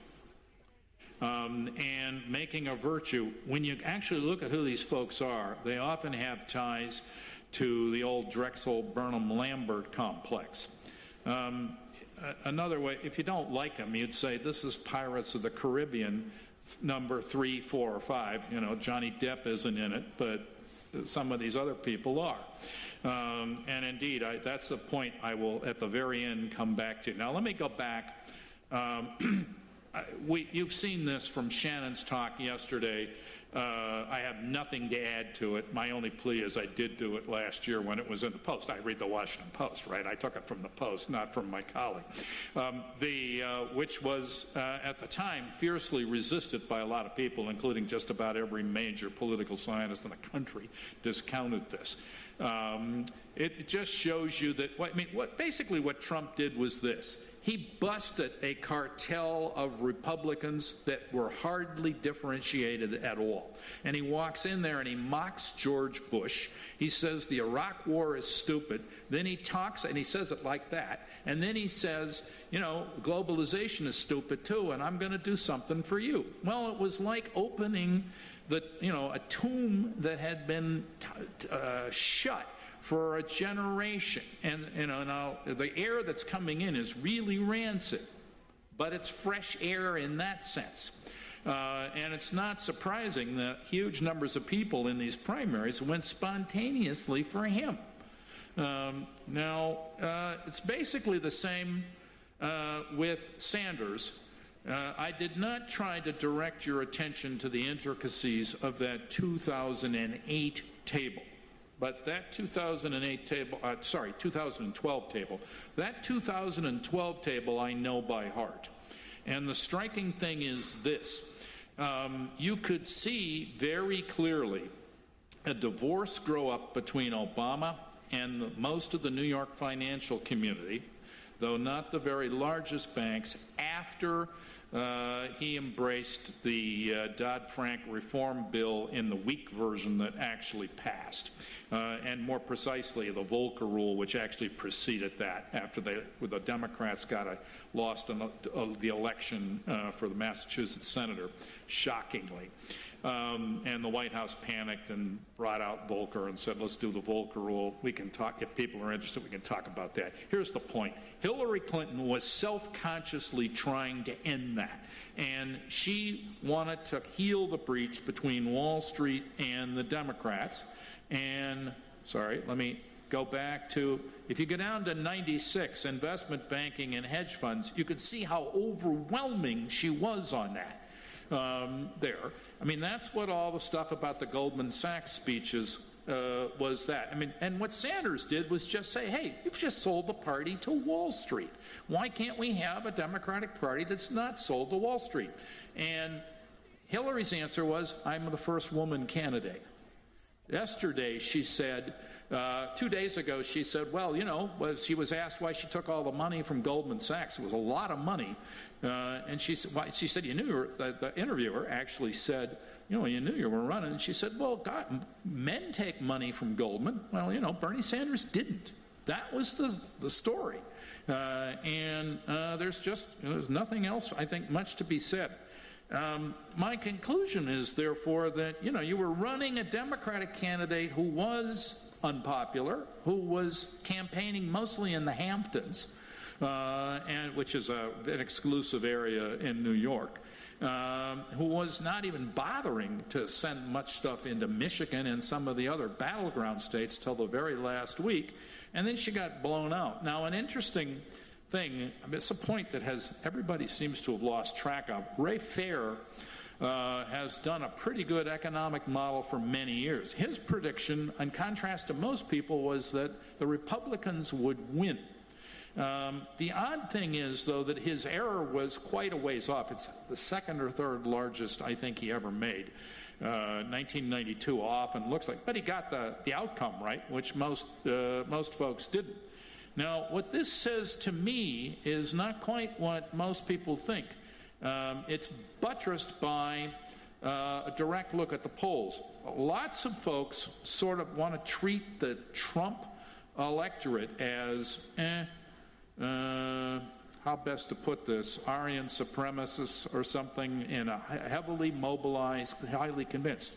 [SPEAKER 3] and making a virtue. When you actually look at who these folks are, they often have ties to the old Drexel-Burnham-Lambert complex. Another way, if you don't like them, you'd say this is Pirates of the Caribbean, number 3, 4, or 5. You know, Johnny Depp isn't in it, but some of these other people are. And indeed, that's the point I will, at the very end, come back to. Now, let me go back. You've seen this from Shannon's talk yesterday. I have nothing to add to it. My only plea is I did do it last year when it was in the Post. I read the Washington Post, right? I took it from the Post, not from my colleague, which was, at the time, fiercely resisted by a lot of people, including just about every major political scientist in the country discounted this. It just shows you that, basically what Trump did was this. He busted a cartel of Republicans that were hardly differentiated at all. And he walks in there and he mocks George Bush. He says the Iraq War is stupid. Then he talks, and he says it like that. And then he says, you know, globalization is stupid too, and I'm going to do something for you. Well, it was like opening a tomb that had been shut for a generation. And now the air that's coming in is really rancid, but it's fresh air in that sense. And it's not surprising that huge numbers of people in these primaries went spontaneously for him. Now, it's basically the same with Sanders. I did not try to direct your attention to the intricacies of that 2008 table. But that 2012 table, that 2012 table I know by heart. And the striking thing is this. You could see very clearly a divorce grow up between Obama and most of the New York financial community, though not the very largest banks, after he embraced the Dodd-Frank reform bill in the weak version that actually passed. And more precisely, the Volcker rule, which actually preceded that after the Democrats lost the election for the Massachusetts senator, shockingly. And the White House panicked and brought out Volcker and said, let's do the Volcker rule. We can talk, if people are interested, we can talk about that. Here's the point. Hillary Clinton was self-consciously trying to end that. And she wanted to heal the breach between Wall Street and the Democrats. And, let me go back to, if you go down to 96, investment banking and hedge funds, you could see how overwhelming she was on that. There. I mean, that's what all the stuff about the Goldman Sachs speeches was that. I mean, and what Sanders did was just say, hey, you've just sold the party to Wall Street. Why can't we have a Democratic Party that's not sold to Wall Street? And Hillary's answer was, I'm the first woman candidate. Yesterday, she said, 2 days ago, she said, well, you know, she was asked why she took all the money from Goldman Sachs. It was a lot of money. And she said, you knew, the interviewer actually said, you know, you knew you were running. And she said, well, God, men take money from Goldman. Well, you know, Bernie Sanders didn't. That was the story. There's nothing else, I think, much to be said. My conclusion is, therefore, that, you know, you were running a Democratic candidate who was unpopular, who was campaigning mostly in the Hamptons, which is an exclusive area in New York, who was not even bothering to send much stuff into Michigan and some of the other battleground states till the very last week, and then she got blown out. Now, an interesting thing, it's a point that everybody seems to have lost track of. Ray Fair has done a pretty good economic model for many years. His prediction, in contrast to most people, was that the Republicans would win. The odd thing is, though, that his error was quite a ways off. It's the second or third largest I think he ever made. 1992 often looks like, but he got the outcome right, which most folks didn't. Now, what this says to me is not quite what most people think. It's buttressed by a direct look at the polls. Lots of folks sort of want to treat the Trump electorate as, how best to put this, Aryan supremacists or something, in a heavily mobilized, highly convinced.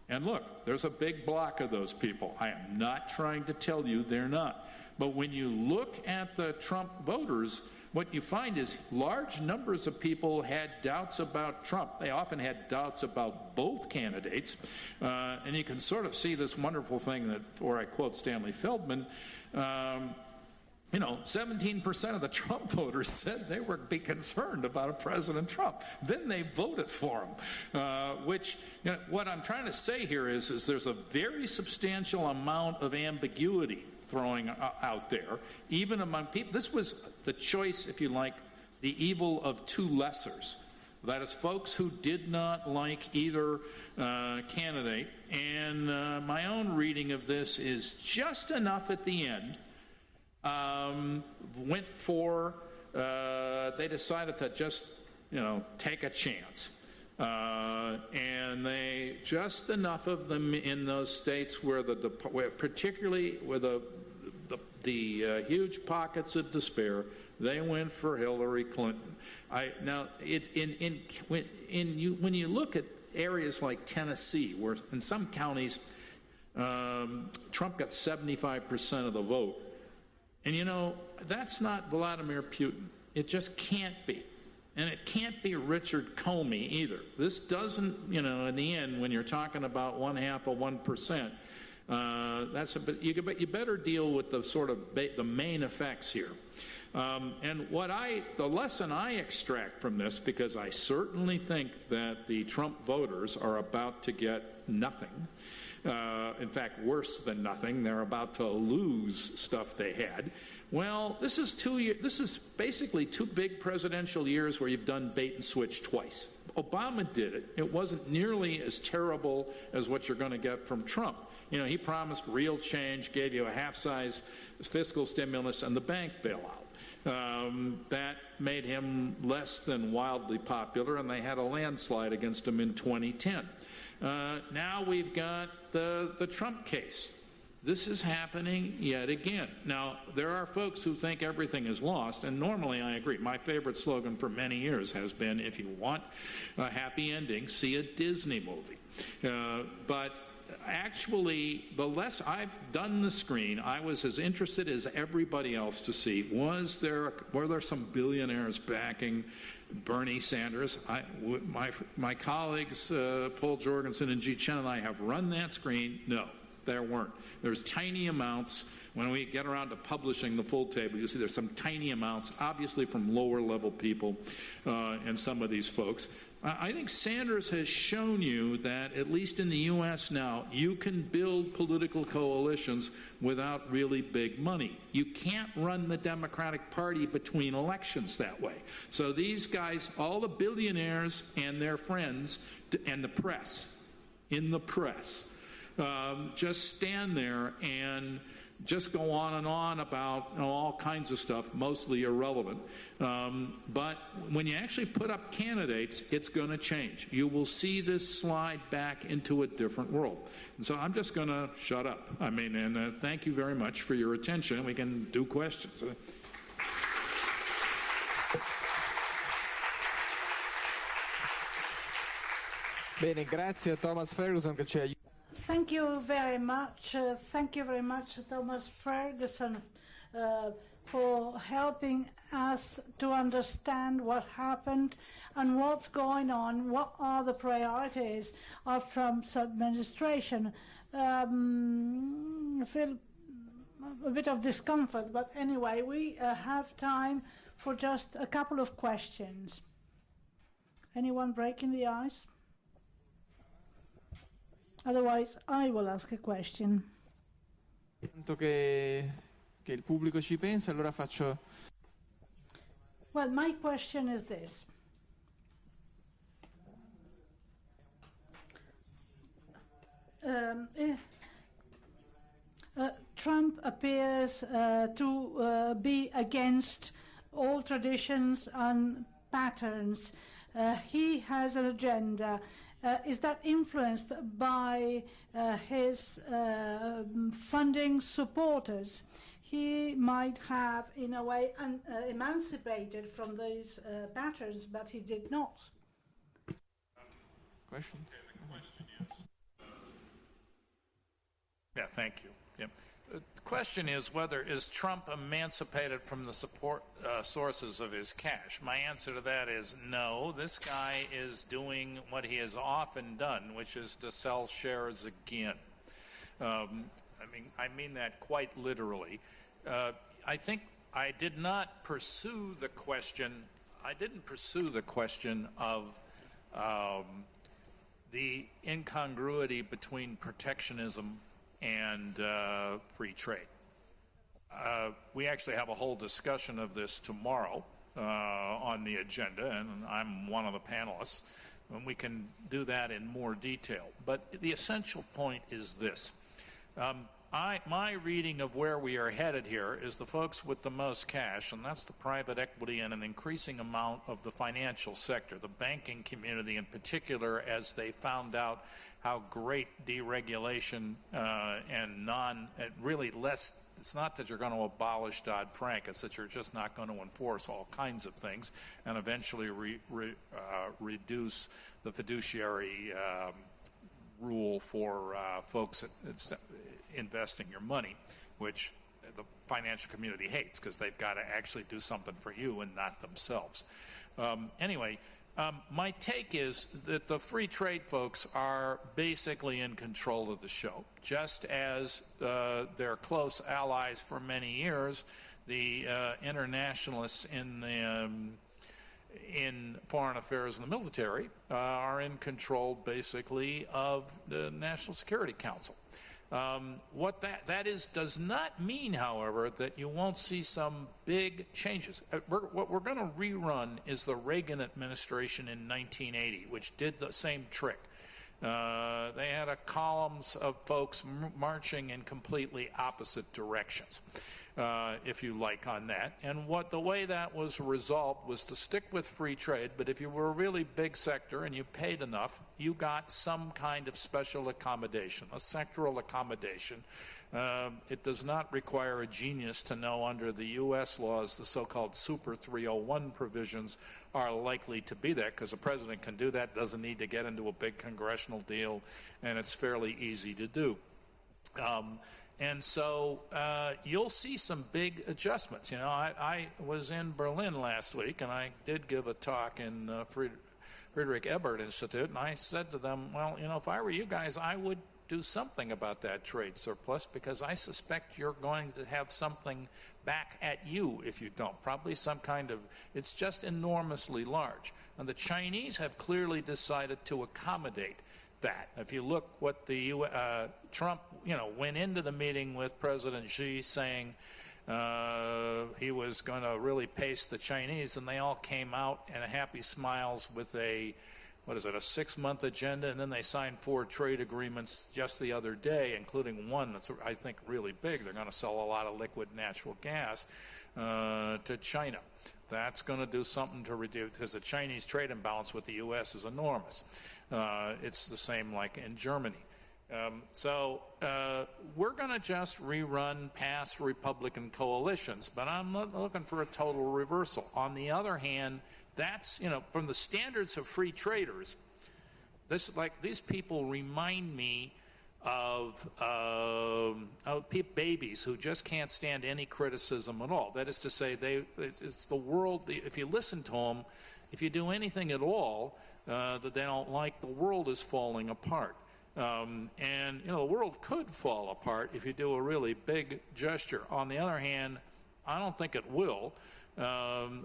[SPEAKER 3] And look, there's a big block of those people. I am not trying to tell you they're not. But when you look at the Trump voters, what you find is large numbers of people had doubts about Trump. They often had doubts about both candidates. And you can sort of see this wonderful thing that, where I quote Stanley Feldman, you know, 17% of the Trump voters said they would be concerned about a President Trump. Then they voted for him, which, you know, what I'm trying to say here is there's a very substantial amount of ambiguity throwing out there, even among people. This was the choice, if you like, the evil of two lessers. That is, folks who did not like either candidate. And my own reading of this is just enough at the end. Went for, they decided to just, you know, take a chance. And they, just enough of them in those states where particularly where the huge pockets of despair, they went for Hillary Clinton. When you look at areas like Tennessee, where in some counties Trump got 75% of the vote, and you know, that's not Vladimir Putin. It just can't be. And it can't be Richard Comey either. This doesn't, you know, in the end, when you're talking about 0.5%, you better deal with the sort of the main effects here. And the lesson I extract from this, because I certainly think that the Trump voters are about to get nothing. In fact, worse than nothing. They're about to lose stuff they had. Well, this is basically 2 big presidential years where you've done bait and switch twice. Obama did it. It wasn't nearly as terrible as what you're going to get from Trump. You know, he promised real change, gave you a half-size fiscal stimulus and the bank bailout. That made him less than wildly popular, and they had a landslide against him in 2010. Now we've got the Trump case. This is happening yet again. Now, there are folks who think everything is lost, and normally I agree. My favorite slogan for many years has been, if you want a happy ending, see a Disney movie. But actually, the less I've done the screen, I was as interested as everybody else to see, were there some billionaires backing Bernie Sanders? My colleagues, Paul Jorgensen and Ji Chen and I have run that screen. No, there weren't. There's tiny amounts. When we get around to publishing the full table, you'll see there's some tiny amounts, obviously from lower level people and some of these folks. I think Sanders has shown you that, at least in the U.S. now, you can build political coalitions without really big money. You can't run the Democratic Party between elections that way. So these guys, all the billionaires and their friends and the press, just stand there and just go on and on about all kinds of stuff, mostly irrelevant. But when you actually put up candidates, it's going to change. You will see this slide back into a different world. And so I'm just going to shut up. I mean, and thank you very much for your attention. We can do questions.
[SPEAKER 1] Bene, grazie a Thomas Ferguson che ci aiuta.
[SPEAKER 2] Thank you very much. Thank you very much, Thomas Ferguson, for helping us to understand what happened and what's going on. What are the priorities of Trump's administration? I feel a bit of discomfort, but anyway, we have time for just a couple of questions. Anyone breaking the ice? Otherwise, I will ask a question.
[SPEAKER 1] Tanto che il pubblico ci pensa, allora faccio...
[SPEAKER 2] Well, my question is this. Trump appears to be against all traditions and patterns. He has an agenda. Is that influenced by his funding supporters? He might have, in a way, emancipated from these patterns, but he did not.
[SPEAKER 1] Questions?
[SPEAKER 3] The question is... Yeah, thank you. Yeah. The question is whether is Trump emancipated from the support sources of his cash. My answer to that is no. This guy is doing what he has often done, which is to sell shares again. I mean that quite literally. I think I did not pursue the question. I didn't pursue the question of the incongruity between protectionism and free trade. We actually have a whole discussion of this tomorrow on the agenda, and I'm one of the panelists, and we can do that in more detail. But the essential point is this. My reading of where we are headed here is the folks with the most cash, and that's the private equity and an increasing amount of the financial sector, the banking community in particular, as they found out how great deregulation and really less, it's not that you're going to abolish Dodd-Frank, it's that you're just not going to enforce all kinds of things and eventually reduce the fiduciary rule for folks investing your money, which the financial community hates because they've got to actually do something for you and not themselves. Anyway, my take is that the free trade folks are basically in control of the show, just as their close allies for many years, the internationalists in foreign affairs and the military, are in control basically of the National Security Council. What that is does not mean, however, that you won't see some big changes. What we're going to rerun is the Reagan administration in 1980, which did the same trick. They had columns of folks marching in completely opposite directions, if you like, on that. And the way that was resolved was to stick with free trade, but if you were a really big sector and you paid enough, you got some kind of special accommodation, a sectoral accommodation. It does not require a genius to know under the U.S. laws the so-called Super 301 provisions are likely to be there, because the president can do that, doesn't need to get into a big congressional deal, and it's fairly easy to do. And so you'll see some big adjustments. You know, I was in Berlin last week, and I did give a talk in Friedrich Ebert Institute, and I said to them, well, you know, if I were you guys, I would do something about that trade surplus, because I suspect you're going to have something back at you if you don't. Probably some kind of, it's just enormously large. And the Chinese have clearly decided to accommodate that. If you look what the Trump, went into the meeting with President Xi saying he was going to really pace the Chinese, and they all came out in happy smiles with a what is it, a 6-month agenda, and then they signed 4 trade agreements just the other day, including one that's, I think, really big. They're going to sell a lot of liquid natural gas to China. That's going to do something to reduce, because the Chinese trade imbalance with the U.S. is enormous. It's the same like in Germany. So we're going to just rerun past Republican coalitions, but I'm not looking for a total reversal. On the other hand, that's, from the standards of free traders, these people remind me of babies who just can't stand any criticism at all. That is to say, it's the world. If you listen to them, if you do anything at all that they don't like, the world is falling apart. And the world could fall apart if you do a really big gesture. On the other hand, I don't think it will.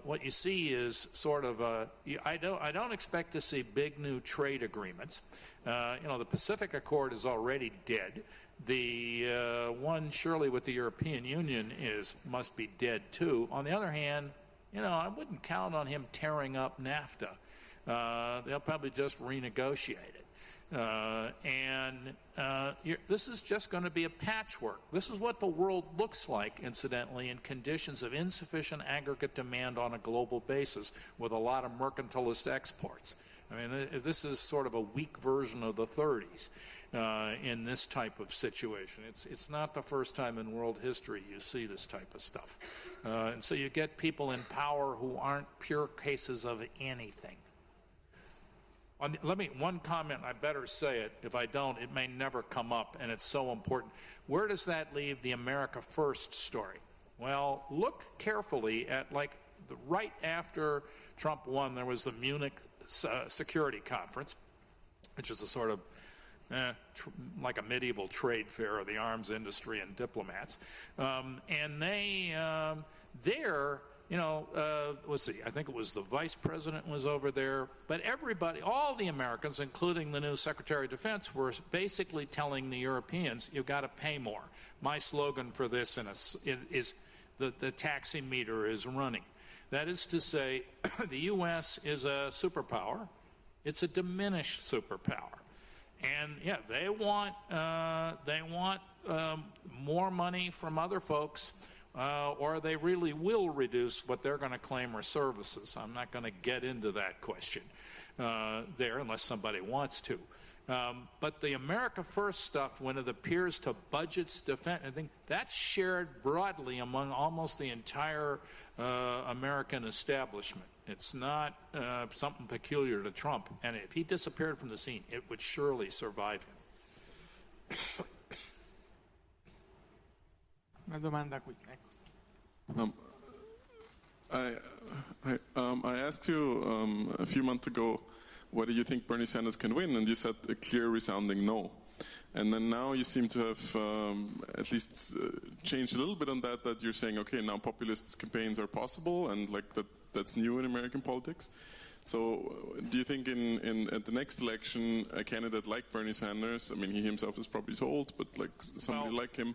[SPEAKER 3] What you see is sort of I don't expect to see big new trade agreements. The Pacific Accord is already dead. The one surely with the European Union must be dead too. On the other hand, I wouldn't count on him tearing up NAFTA. They'll probably just renegotiate it. This is just going to be a patchwork. This is what the world looks like, incidentally, in conditions of insufficient aggregate demand on a global basis with a lot of mercantilist exports. I mean, this is sort of a weak version of the 30s in this type of situation. It's not the first time in world history you see this type of stuff. And so you get people in power who aren't pure cases of anything. One comment, I better say it. If I don't, it may never come up, and it's so important. Where does that leave the America First story? Well, look carefully at, right after Trump won, there was the Munich Security Conference, which is a sort of like a medieval trade fair of the arms industry and diplomats. And they, let's see, I think it was the vice president was over there, but everybody, all the Americans, including the new Secretary of Defense, were basically telling the Europeans, you've got to pay more. My slogan for this is the taximeter is running. That is to say, the U.S. is a superpower. It's a diminished superpower. And, yeah, they want more money from other folks, or they really will reduce what they're going to claim are services. I'm not going to get into that question there unless somebody wants to. But the America First stuff, when it appears to budgets, defense, I think that's shared broadly among almost the entire American establishment. It's not something peculiar to Trump. And if he disappeared from the scene, it would surely survive him.
[SPEAKER 1] Una domanda qui, ecco.
[SPEAKER 4] I asked you a few months ago whether you think Bernie Sanders can win, and you said a clear, resounding no. And then now you seem to have at least changed a little bit on that you're saying, okay, now populist campaigns are possible, and that's new in American politics. So do you think at the next election, a candidate like Bernie Sanders, I mean, he himself is probably so old, but somebody like him,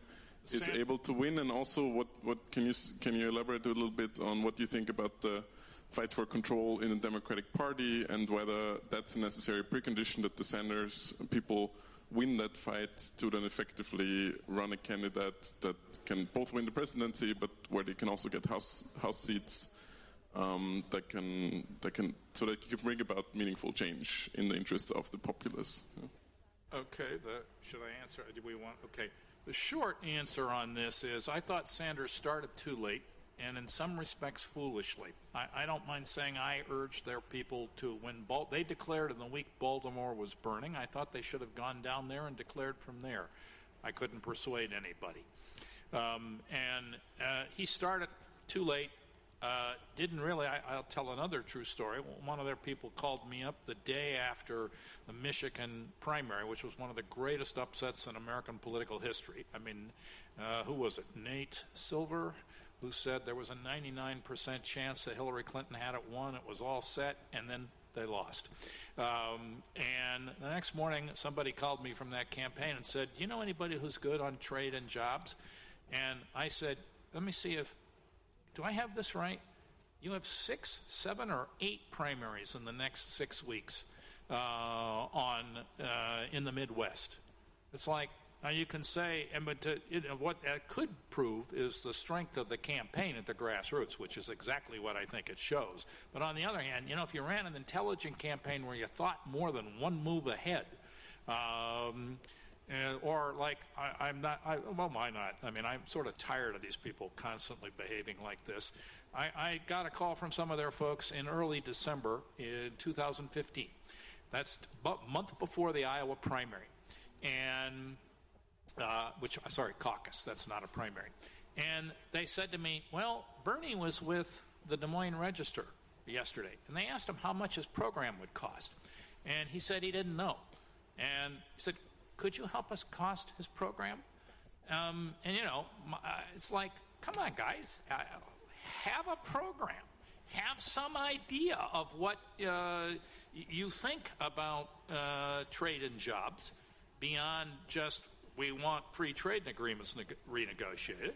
[SPEAKER 4] is able to win? And also, what can you elaborate a little bit on what you think about the fight for control in the Democratic Party, and whether that's a necessary precondition that the Sanders people win that fight to then effectively run a candidate that can both win the presidency, but where they can also get house seats that can so that you can bring about meaningful change in the interests of the populace. Yeah.
[SPEAKER 3] Okay, should I answer? Do we want? Okay. The short answer on this is I thought Sanders started too late, and in some respects foolishly. I don't mind saying I urged their people to win. They declared in the week Baltimore was burning. I thought they should have gone down there and declared from there. I couldn't persuade anybody. He started too late. Didn't really, I'll tell another true story. One of their people called me up the day after the Michigan primary, which was one of the greatest upsets in American political history. I mean, who was it? Nate Silver, who said there was a 99% chance that Hillary Clinton had it won. It was all set, and then they lost. And the next morning, somebody called me from that campaign and said, do you know anybody who's good on trade and jobs? And I said, let me see do I have this right? You have 6, 7, or 8 primaries in the next 6 weeks. in the Midwest. It's like, now you can say, what that could prove is the strength of the campaign at the grassroots, which is exactly what I think it shows. But on the other hand, if you ran an intelligent campaign where you thought more than one move ahead, or like, why not? I mean, I'm sort of tired of these people constantly behaving like this. I got a call from some of their folks in early December in 2015. That's a month before the Iowa primary. And caucus, that's not a primary. And they said to me, well, Bernie was with the Des Moines Register yesterday, and they asked him how much his program would cost. And he said he didn't know. And he said, could you help us cost his program? It's like, come on, guys, have a program. Have some idea of what you think about trade and jobs beyond just we want free trade agreements renegotiated.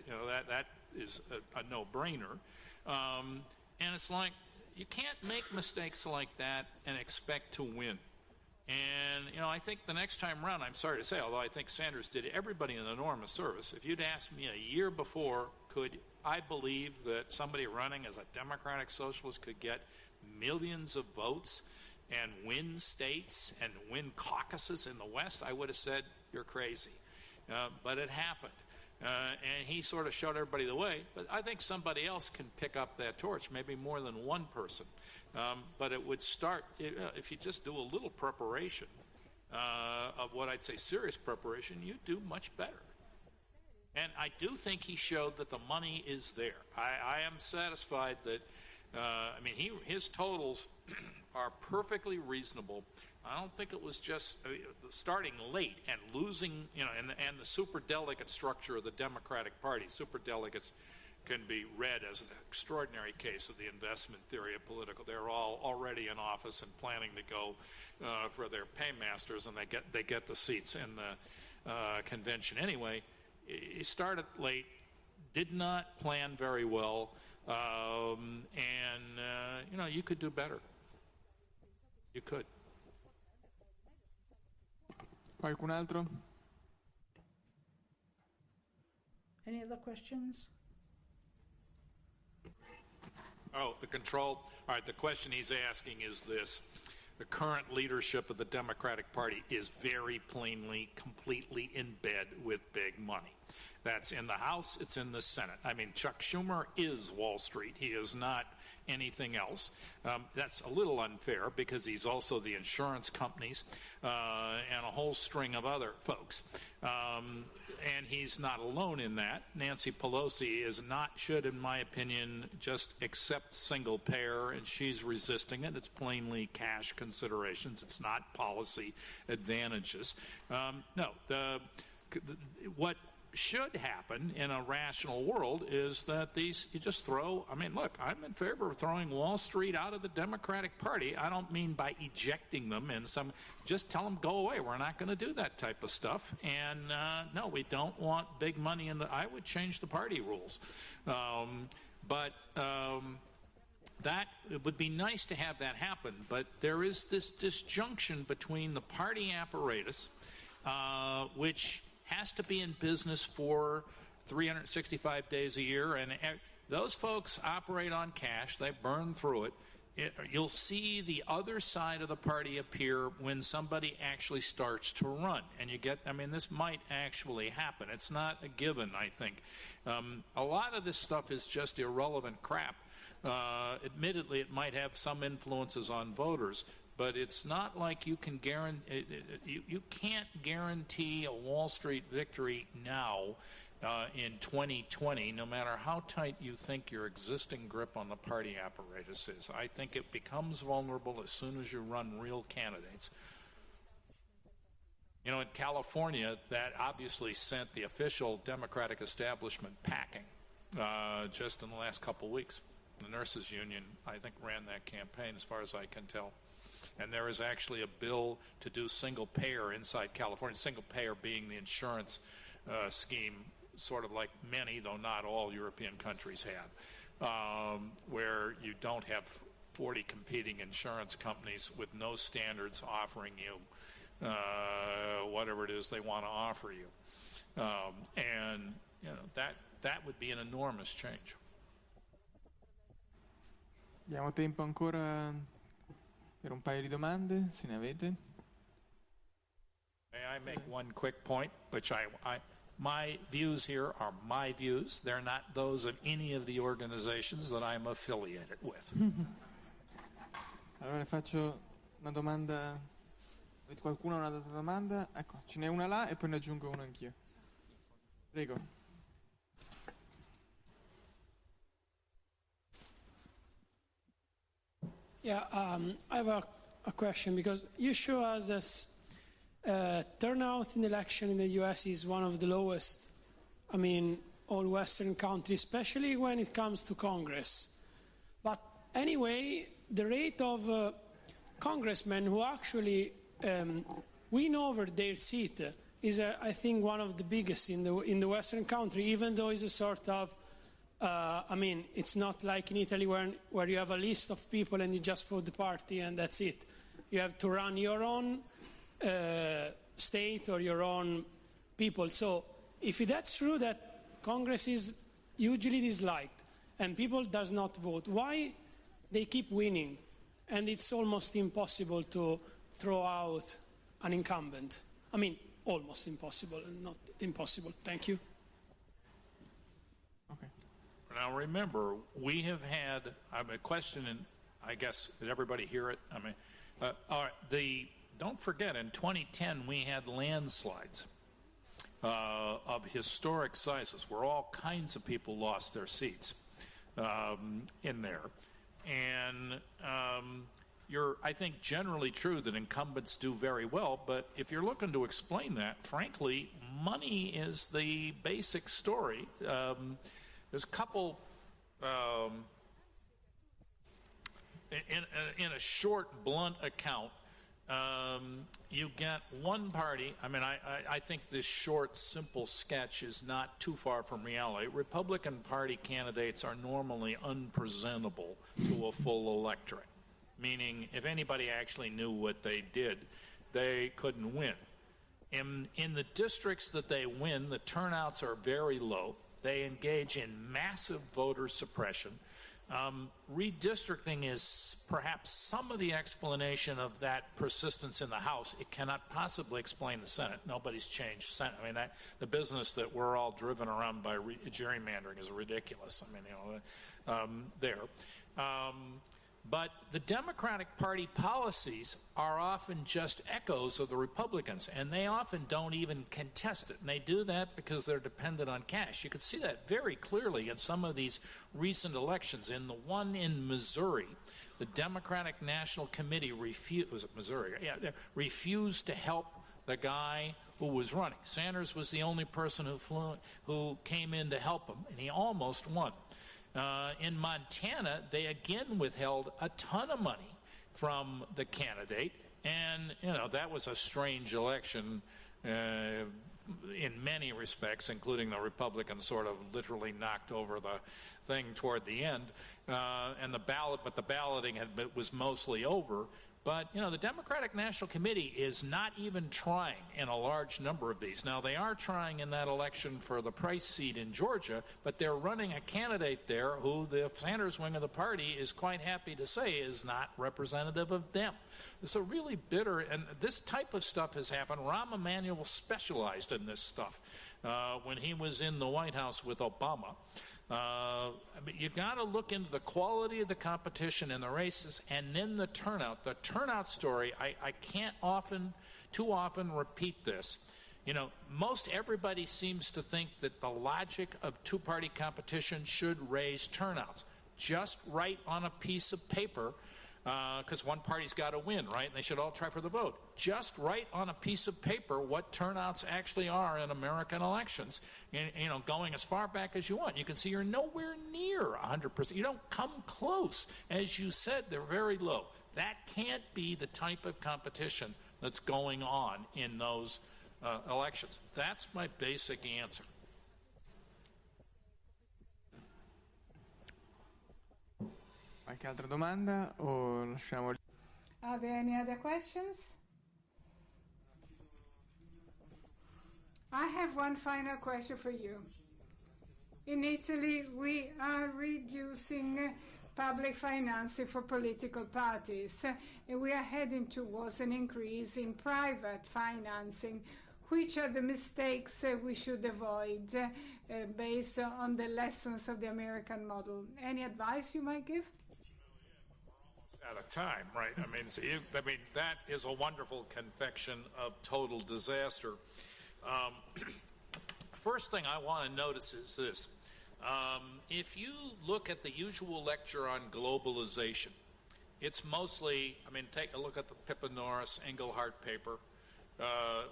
[SPEAKER 3] That is a no-brainer. And it's like, you can't make mistakes like that and expect to win. And, I think the next time around, I'm sorry to say, although I think Sanders did everybody an enormous service, if you'd asked me a year before, could I believe that somebody running as a Democratic Socialist could get millions of votes and win states and win caucuses in the West, I would have said, you're crazy. But it happened. And he sort of showed everybody the way. But I think somebody else can pick up that torch, maybe more than one person. But it would start, if you just do a little preparation of what I'd say serious preparation, you'd do much better. And I do think he showed that the money is there. I am satisfied that, his totals are perfectly reasonable. I don't think it was just starting late and losing, and the superdelegate structure of the Democratic Party. Superdelegates can be read as an extraordinary case of the investment theory of political. They're all already in office and planning to go for their paymasters, and they get the seats in the convention anyway. He started late, did not plan very well, and you could do better. You could.
[SPEAKER 1] Qualcun altro?
[SPEAKER 2] Any other questions?
[SPEAKER 3] The control. All right, the question he's asking is this. The current leadership of the Democratic Party is very plainly, completely in bed with big money. That's in the House, it's in the Senate. Chuck Schumer is Wall Street. He is not anything else. That's a little unfair because he's also the insurance companies and a whole string of other folks. And he's not alone in that. Nancy Pelosi should, in my opinion, just accept single payer, and she's resisting it. It's plainly cash considerations. It's not policy advantages. What should happen in a rational world is that you just throw, look, I'm in favor of throwing Wall Street out of the Democratic Party. I don't mean by ejecting them just tell them go away. We're not going to do that type of stuff. And no, we don't want big money I would change the party rules. But it would be nice to have that happen. But there is this disjunction between the party apparatus, which has to be in business for 365 days a year, and those folks operate on cash. They burn through it. You'll see the other side of the party appear when somebody actually starts to run, and this might actually happen. It's not a given, I think. A lot of this stuff is just irrelevant crap. Admittedly, it might have some influences on voters, but it's not like you can guarantee. You can't guarantee a Wall Street victory now in 2020, no matter how tight you think your existing grip on the party apparatus is. I think it becomes vulnerable as soon as you run real candidates. In California, that obviously sent the official Democratic establishment packing just in the last couple weeks. The nurses union, I think, ran that campaign as far as I can tell. And there is actually a bill to do single payer inside California, single payer being the insurance scheme, sort of like many, though not all, European countries have, where you don't have 40 competing insurance companies with no standards offering you whatever it is they want to offer you. And that would be an enormous change.
[SPEAKER 1] Abbiamo tempo ancora per un paio di domande, se ne avete.
[SPEAKER 3] May I make one quick point, which my views here are my views. They're not those of any of the organizations that I'm affiliated with.
[SPEAKER 1] Allora faccio una domanda. Avete qualcuno una domanda? Ecco, ce n'è una là e poi ne aggiungo una anch'io. Prego.
[SPEAKER 5] Yeah, I have a question, because you show us as turnout in the election in the US is one of the lowest, all Western countries, especially when it comes to Congress. But anyway, the rate of congressmen who actually win over their seat is, I think, one of the biggest in the Western country, even though it's a sort of, it's not like in Italy where you have a list of people and you just vote the party and that's it. You have to run your own state or your own people. So if that's true that Congress is hugely disliked and people does not vote, why they keep winning and it's almost impossible to throw out an incumbent? Almost impossible, not impossible. Thank you.
[SPEAKER 1] Okay.
[SPEAKER 3] Now remember, we have had a question, and I guess did everybody hear it? Don't forget, in 2010 we had landslides of historic sizes where all kinds of people lost their seats in there, and you're, I think, generally true that incumbents do very well, but if you're looking to explain that, frankly, money is the basic story. There's a couple, in a short, blunt account, you get one party. I think this short, simple sketch is not too far from reality. Republican Party candidates are normally unpresentable to a full electorate, meaning if anybody actually knew what they did, they couldn't win. In the districts that they win, the turnouts are very low. They engage in massive voter suppression. Redistricting is perhaps some of the explanation of that persistence in the House. It cannot possibly explain the Senate. Nobody's changed Senate. The business that we're all driven around by gerrymandering is ridiculous. But the Democratic Party policies are often just echoes of the Republicans, and they often don't even contest it. And they do that because they're dependent on cash. You could see that very clearly in some of these recent elections. In the one in Missouri, the Democratic National Committee refused to help the guy who was running. Sanders was the only person who came in to help him, and he almost won. In Montana, they again withheld a ton of money from the candidate, and that was a strange election in many respects, including the Republicans sort of literally knocked over the thing toward the end, and the balloting was mostly over. But, the Democratic National Committee is not even trying in a large number of these. Now, they are trying in that election for the Price seat in Georgia, but they're running a candidate there who the Sanders wing of the party is quite happy to say is not representative of them. It's a really bitter, and this type of stuff has happened. Rahm Emanuel specialized in this stuff when he was in the White House with Obama. You got to look into the quality of the competition in the races, and then the turnout. The turnout story, I can't too often repeat this. Most everybody seems to think that the logic of two-party competition should raise turnouts. Just write on a piece of paper, because one party's got to win, right? And they should all try for the vote. Just write on a piece of paper what turnouts actually are in American elections, and, going as far back as you want. You can see you're nowhere near 100%. You don't come close. As you said, they're very low. That can't be the type of competition that's going on in those elections. That's my basic answer.
[SPEAKER 1] Qualche altra domanda o lasciamo lì?
[SPEAKER 2] Are there any other questions? I have one final question for you. In Italy, we are reducing public financing for political parties, and we are heading towards an increase in private financing. Which are the mistakes we should avoid based on the lessons of the American model? Any advice you might give?
[SPEAKER 3] At a time, right? I mean, that is a wonderful confection of total disaster. First thing I want to notice is this. If you look at the usual lecture on globalization, it's mostly, take a look at the Pippa Norris Engelhardt paper,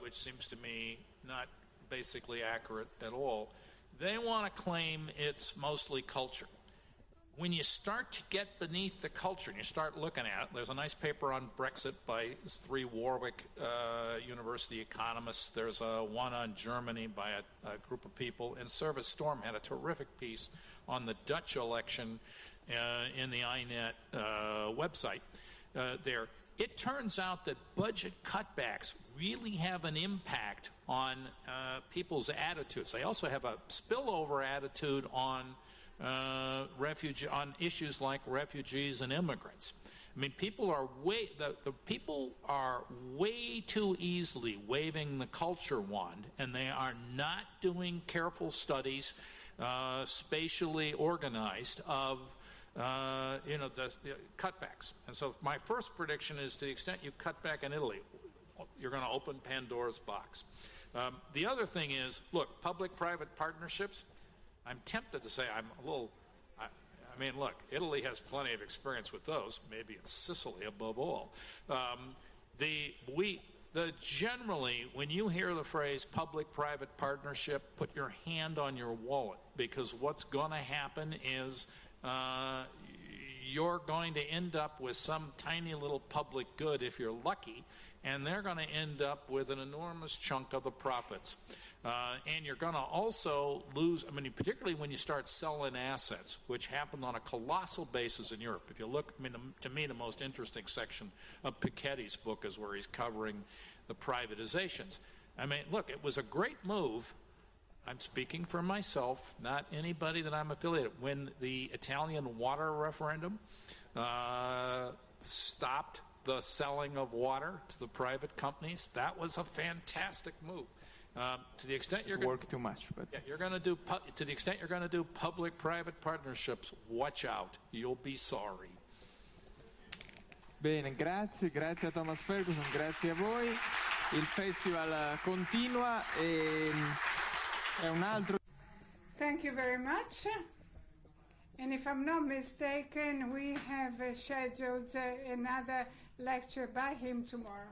[SPEAKER 3] which seems to me not basically accurate at all. They want to claim it's mostly culture. When you start to get beneath the culture and you start looking at it, there's a nice paper on Brexit by 3 Warwick University economists. There's one on Germany by a group of people. And Service Storm had a terrific piece on the Dutch election in the INET website there. It turns out that budget cutbacks really have an impact on people's attitudes. They also have a spillover attitude on on issues like refugees and immigrants. People are people are way too easily waving the culture wand, and they are not doing careful studies, spatially organized of the cutbacks. And so my first prediction is, to the extent you cut back in Italy, you're going to open Pandora's box. The other thing is, look, public-private partnerships. I'm tempted to say look, Italy has plenty of experience with those, maybe in Sicily above all. Generally, when you hear the phrase public-private partnership, put your hand on your wallet, because what's going to happen is you're going to end up with some tiny little public good if you're lucky, and they're going to end up with an enormous chunk of the profits. And you're going to also lose, particularly when you start selling assets, which happened on a colossal basis in Europe. If you look, to me, the most interesting section of Piketty's book is where he's covering the privatizations. Look, it was a great move. I'm speaking for myself, not anybody that I'm affiliated with. When the Italian water referendum stopped the selling of water to the private companies, that was a fantastic move. To the extent you're
[SPEAKER 1] work too much, but
[SPEAKER 3] you're going to do to the extent you're going to do public-private partnerships, watch out, you'll be sorry.
[SPEAKER 1] Bene, grazie a Thomas Ferguson, grazie a voi. Il festival continua e è un altro.
[SPEAKER 2] Thank you very much. And if I'm not mistaken, we have scheduled another lecture by him tomorrow.